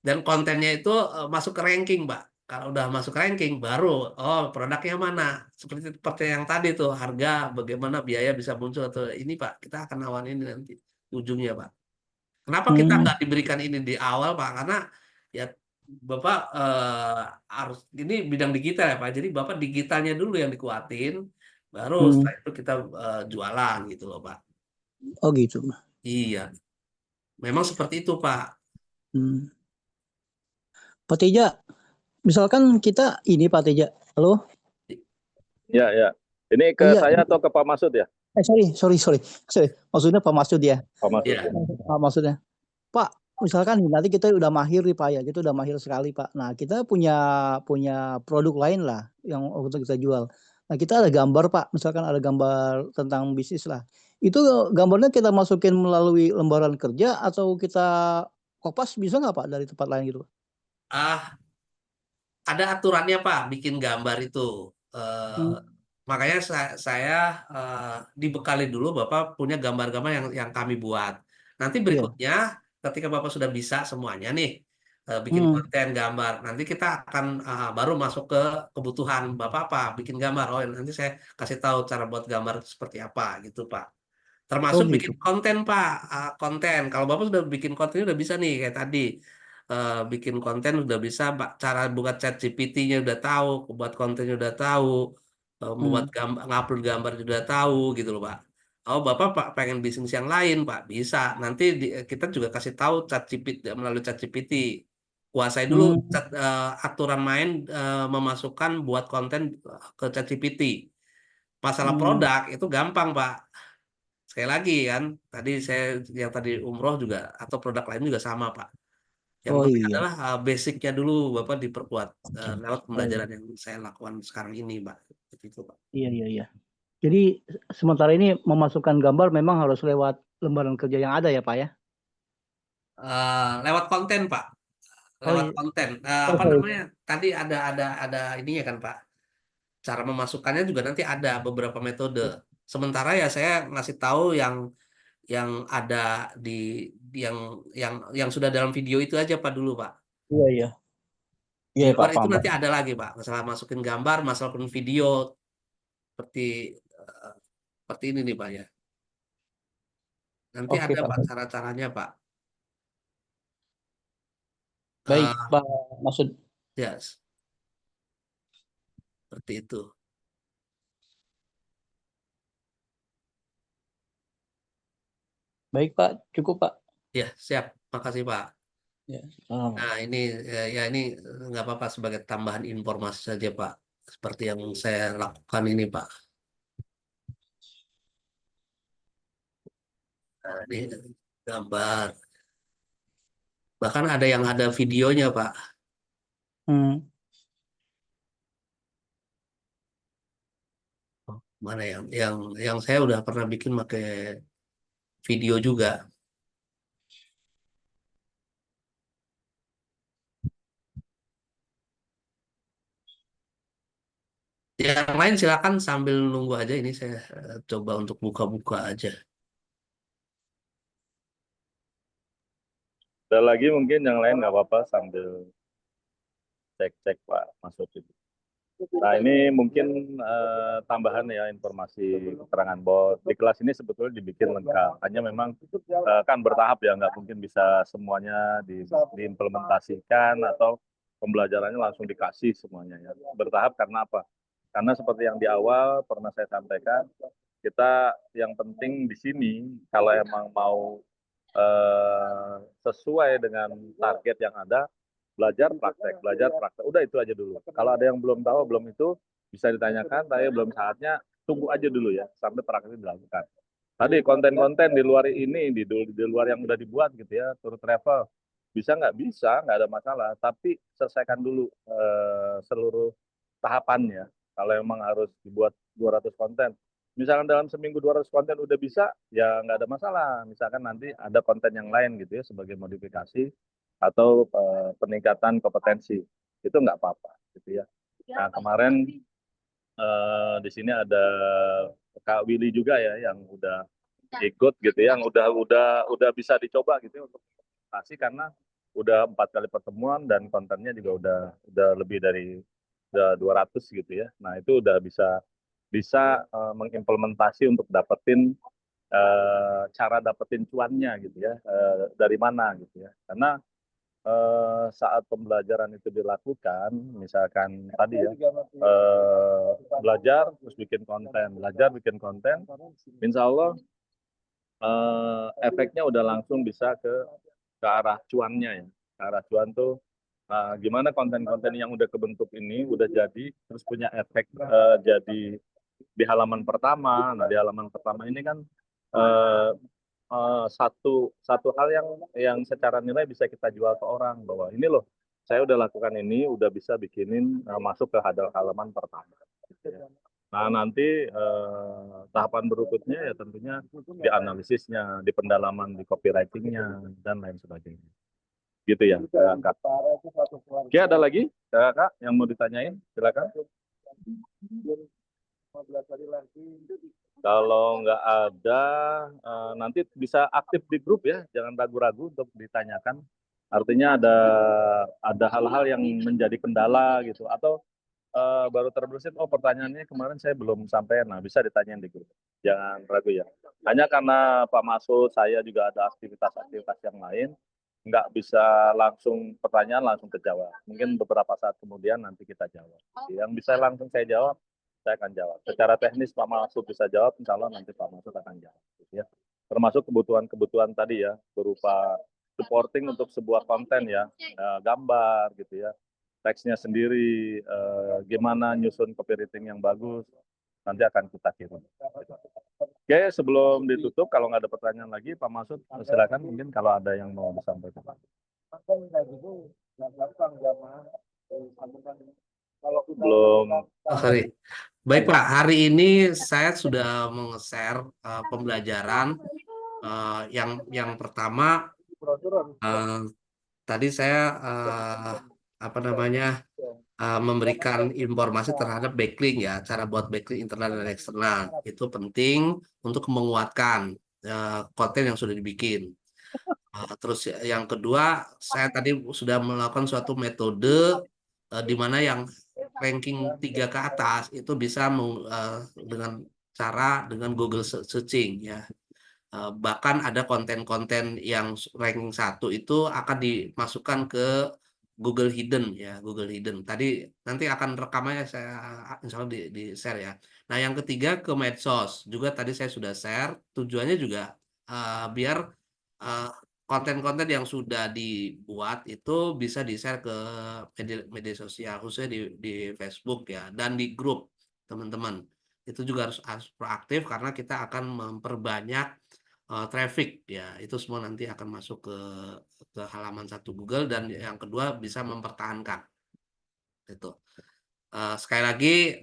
Dan kontennya itu masuk ke ranking, Pak. Kalau udah masuk ranking, baru produknya mana? Seperti yang tadi tuh, harga, bagaimana biaya bisa muncul atau ini, Pak. Kita akan awan ini nanti ujungnya, Pak. Kenapa kita Hmm. nggak diberikan ini di awal, Pak? Karena ya Bapak harus ini bidang digital ya, Pak. Jadi Bapak digitalnya dulu yang dikuatin, baru setelah itu kita jualan gitu loh, Pak. Oh gitu. Iya, memang seperti itu, Pak. Hmm. Pak Teja, misalkan kita ini Pak Teja, halo? Ya, ya. Ini ke Iya. saya atau ke Pak Masud ya? Sorry. Maksudnya Pak Masud ya. Pak Masud. Iya. Ya. Maksudnya, Pak, misalkan nih, nanti kita udah mahir nih Pak ya, kita udah mahir sekali Pak. Nah kita punya produk lain lah yang untuk kita jual. Nah kita ada gambar Pak, misalkan ada gambar tentang bisnis lah. Itu gambarnya kita masukin melalui lembaran kerja atau kita kopas bisa nggak Pak dari tempat lain gitu? Ah, ada aturannya Pak, bikin gambar itu. Eh, Hmm, makanya saya dibekali dulu Bapak punya gambar-gambar yang kami buat. Nanti iya. berikutnya, ketika Bapak sudah bisa semuanya nih, bikin Hmm, konten gambar, nanti kita akan baru masuk ke kebutuhan Bapak apa, bikin gambar. Oh, nanti saya kasih tahu cara buat gambar seperti apa gitu Pak. oh Termasuk bikin gitu. konten Pak. Konten. Kalau Bapak sudah bikin konten udah bisa nih kayak tadi. Bikin konten udah bisa, Pak. Cara buat chat GPT-nya udah tahu, buat kontennya udah tahu, membuat Hmm, gambar, ngupload gambar udah tahu gitu loh Pak. Oh Bapak Pak pengen bisnis yang lain Pak, bisa. Nanti kita juga kasih tahu chat GPT melalui chat GPT. Kuasai dulu hmm, aturan main memasukkan buat konten ke chat GPT. Masalah hmm. produk itu gampang Pak. Sekali lagi kan, tadi saya yang tadi umroh juga atau produk lain juga sama Pak. Yang Oh penting iya. adalah basicnya dulu Bapak diperkuat lewat Oh, pembelajaran yang saya lakukan sekarang ini Pak. Seperti itu Pak. iya iya iya. Jadi sementara ini memasukkan gambar memang harus lewat lembaran kerja yang ada ya Pak ya? Lewat konten Pak, Oh lewat iya. konten. Oh Apa sorry. namanya? Tadi ada ininya kan Pak. Cara memasukkannya juga nanti ada beberapa metode. Sementara ya saya ngasih tahu yang ada di yang yang sudah dalam video itu aja Pak dulu Pak. Iya iya. Di Iya Pak luar itu paham Pak. nanti ada lagi Pak, masalah masukin gambar, masalah pun video seperti eh, seperti ini nih Pak ya. Nanti Oke ada Pak. Pak cara-caranya Pak. Baik Eh Pak Masud. ya seperti itu. Baik Pak, cukup Pak. Ya siap, makasih Pak. Ya. Nah ini ya ini nggak apa-apa sebagai tambahan informasi saja Pak. Seperti yang saya lakukan ini Pak. Nah, ini gambar. Bahkan ada yang ada videonya Pak. Hmm. Mana yang saya udah pernah bikin pakai video juga. Yang lain silakan sambil nunggu aja ini saya coba untuk buka-buka aja. Ada lagi mungkin yang lain nggak apa-apa sambil cek-cek Pak masuk itu. Nah ini mungkin tambahan ya informasi keterangan bot. Di kelas ini sebetulnya dibikin lengkap. Hanya memang kan bertahap ya, nggak mungkin bisa semuanya diimplementasikan atau pembelajarannya langsung dikasih semuanya ya. Bertahap karena apa? Karena seperti yang di awal pernah saya sampaikan, kita yang penting di sini kalau emang mau sesuai dengan target yang ada, belajar praktek, udah itu aja dulu. Kalau ada yang belum tahu, belum itu, bisa ditanyakan, tapi belum saatnya, tunggu aja dulu ya, sampai praktek dilakukan. Tadi konten-konten di luar ini, di luar yang udah dibuat gitu ya, tour travel, bisa nggak? Bisa, nggak ada masalah, tapi selesaikan dulu seluruh tahapannya. Kalau emang harus dibuat 200 konten, misalkan dalam seminggu 200 konten udah bisa, ya nggak ada masalah. Misalkan nanti ada konten yang lain gitu ya, sebagai modifikasi atau peningkatan kompetensi, itu nggak apa-apa gitu ya. Nah kemarin di sini ada Kak Willy juga ya yang udah ikut gitu ya, yang udah bisa dicoba gitu ya untuk presentasi, karena udah 4 kali pertemuan dan kontennya juga udah lebih dari udah 200 gitu ya. Nah itu udah bisa mengimplementasi untuk dapetin cara dapetin cuannya gitu ya, dari mana gitu ya. Karena saat pembelajaran itu dilakukan, misalkan tadi ya, belajar terus bikin konten, belajar bikin konten, insya Allah efeknya udah langsung bisa ke arah cuannya ya. Ke arah cuan tuh gimana konten-konten yang udah kebentuk ini udah jadi, terus punya efek jadi di halaman pertama. Nah di halaman pertama ini kan eh, satu hal yang secara nilai bisa kita jual ke orang bahwa ini loh, saya udah lakukan ini, udah bisa bikinin masuk ke halaman pertama. Gitu ya. Nah nanti tahapan berikutnya ya tentunya di analisisnya, di pendalaman, di copywritingnya dan lain sebagainya. Gitu ya, Kak. Oke, ada lagi, Kak, yang mau ditanyain? Silakan. Kalau nggak ada, nanti bisa aktif di grup ya, jangan ragu-ragu untuk ditanyakan. Artinya ada hal-hal yang menjadi kendala gitu, atau baru terbersit, oh pertanyaannya kemarin saya belum sampai, nah bisa ditanyain di grup. Jangan ragu ya. Hanya karena Pak Masud, saya juga ada aktivitas-aktivitas yang lain, nggak bisa langsung pertanyaan langsung kejawab. Mungkin beberapa saat kemudian nanti kita jawab. Yang bisa langsung saya jawab, saya akan jawab. Secara teknis Pak Masud bisa jawab, insya Allah nanti Pak Masud akan jawab. Gitu ya. Termasuk kebutuhan-kebutuhan tadi ya, berupa supporting untuk sebuah konten ya, gambar gitu ya, teksnya sendiri, gimana nyusun copywriting yang bagus, nanti akan kita kirim. Oke, sebelum ditutup, kalau nggak ada pertanyaan lagi, Pak Masud, silakan mungkin kalau ada yang mau disampaikan. Belum. Oh, sorry. Baik Pak, hari ini saya sudah meng-share pembelajaran yang pertama tadi saya memberikan informasi terhadap backlink ya, cara buat backlink internal dan eksternal itu penting untuk menguatkan konten yang sudah dibikin. Terus yang kedua, saya tadi sudah melakukan suatu metode di mana yang ranking 3 ke atas itu bisa dengan Google searching ya. Bahkan ada konten-konten yang ranking 1 itu akan dimasukkan ke Google Hidden ya, Google Hidden. Tadi nanti akan rekamannya saya insya Allah di share ya. Nah yang ketiga ke medsos juga tadi saya sudah share. Tujuannya juga biar konten-konten yang sudah dibuat itu bisa di-share ke media sosial, khususnya di Facebook ya, dan di grup teman-teman. Itu juga harus proaktif karena kita akan memperbanyak traffic ya. Itu semua nanti akan masuk ke halaman satu Google, dan yang kedua bisa mempertahankan. Itu. Sekali lagi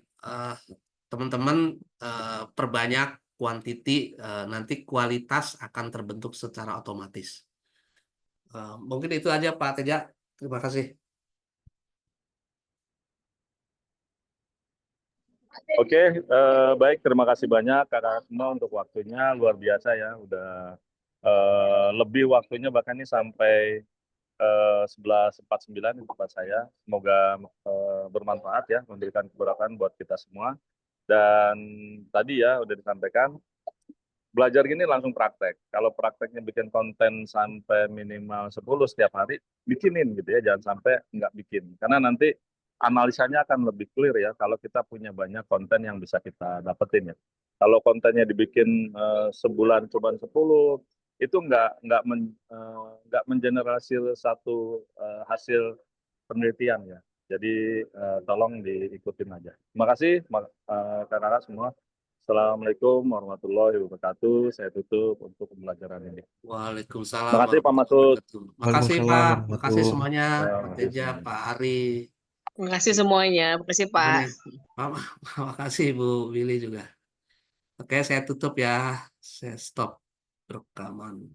teman-teman perbanyak quantity, nanti kualitas akan terbentuk secara otomatis. Mungkin itu aja Pak Teja. Terima kasih. Oke, baik, terima kasih banyak kakak semua untuk waktunya, luar biasa ya, udah lebih waktunya bahkan ini sampai 11.49 di tempat saya. Semoga bermanfaat ya, memberikan keberkahan buat kita semua. Dan tadi ya udah disampaikan, belajar gini langsung praktek. Kalau prakteknya bikin konten sampai minimal 10 setiap hari, bikinin gitu ya, jangan sampai nggak bikin. Karena nanti analisanya akan lebih clear ya kalau kita punya banyak konten yang bisa kita dapetin ya. Kalau kontennya dibikin sebulan cuma 10, itu nggak mengeneralisir satu hasil penelitian ya. Jadi tolong diikutin aja. Terima kasih kakak-kakak semua. Assalamualaikum warahmatullahi wabarakatuh. Saya tutup untuk pembelajaran ini. Waalaikumsalam Terima kasih Pak warahmatullahi Masud. wabarakatuh. Makasih Waalaikumsalam Pak, makasih warahmatullahi semuanya, Pak Terima kasih Teja, semuanya. Pak Ari. Terima kasih semuanya. Terima kasih, Pak. Ini, makasih Bu Willy juga. Oke, saya tutup ya. Saya stop rekaman.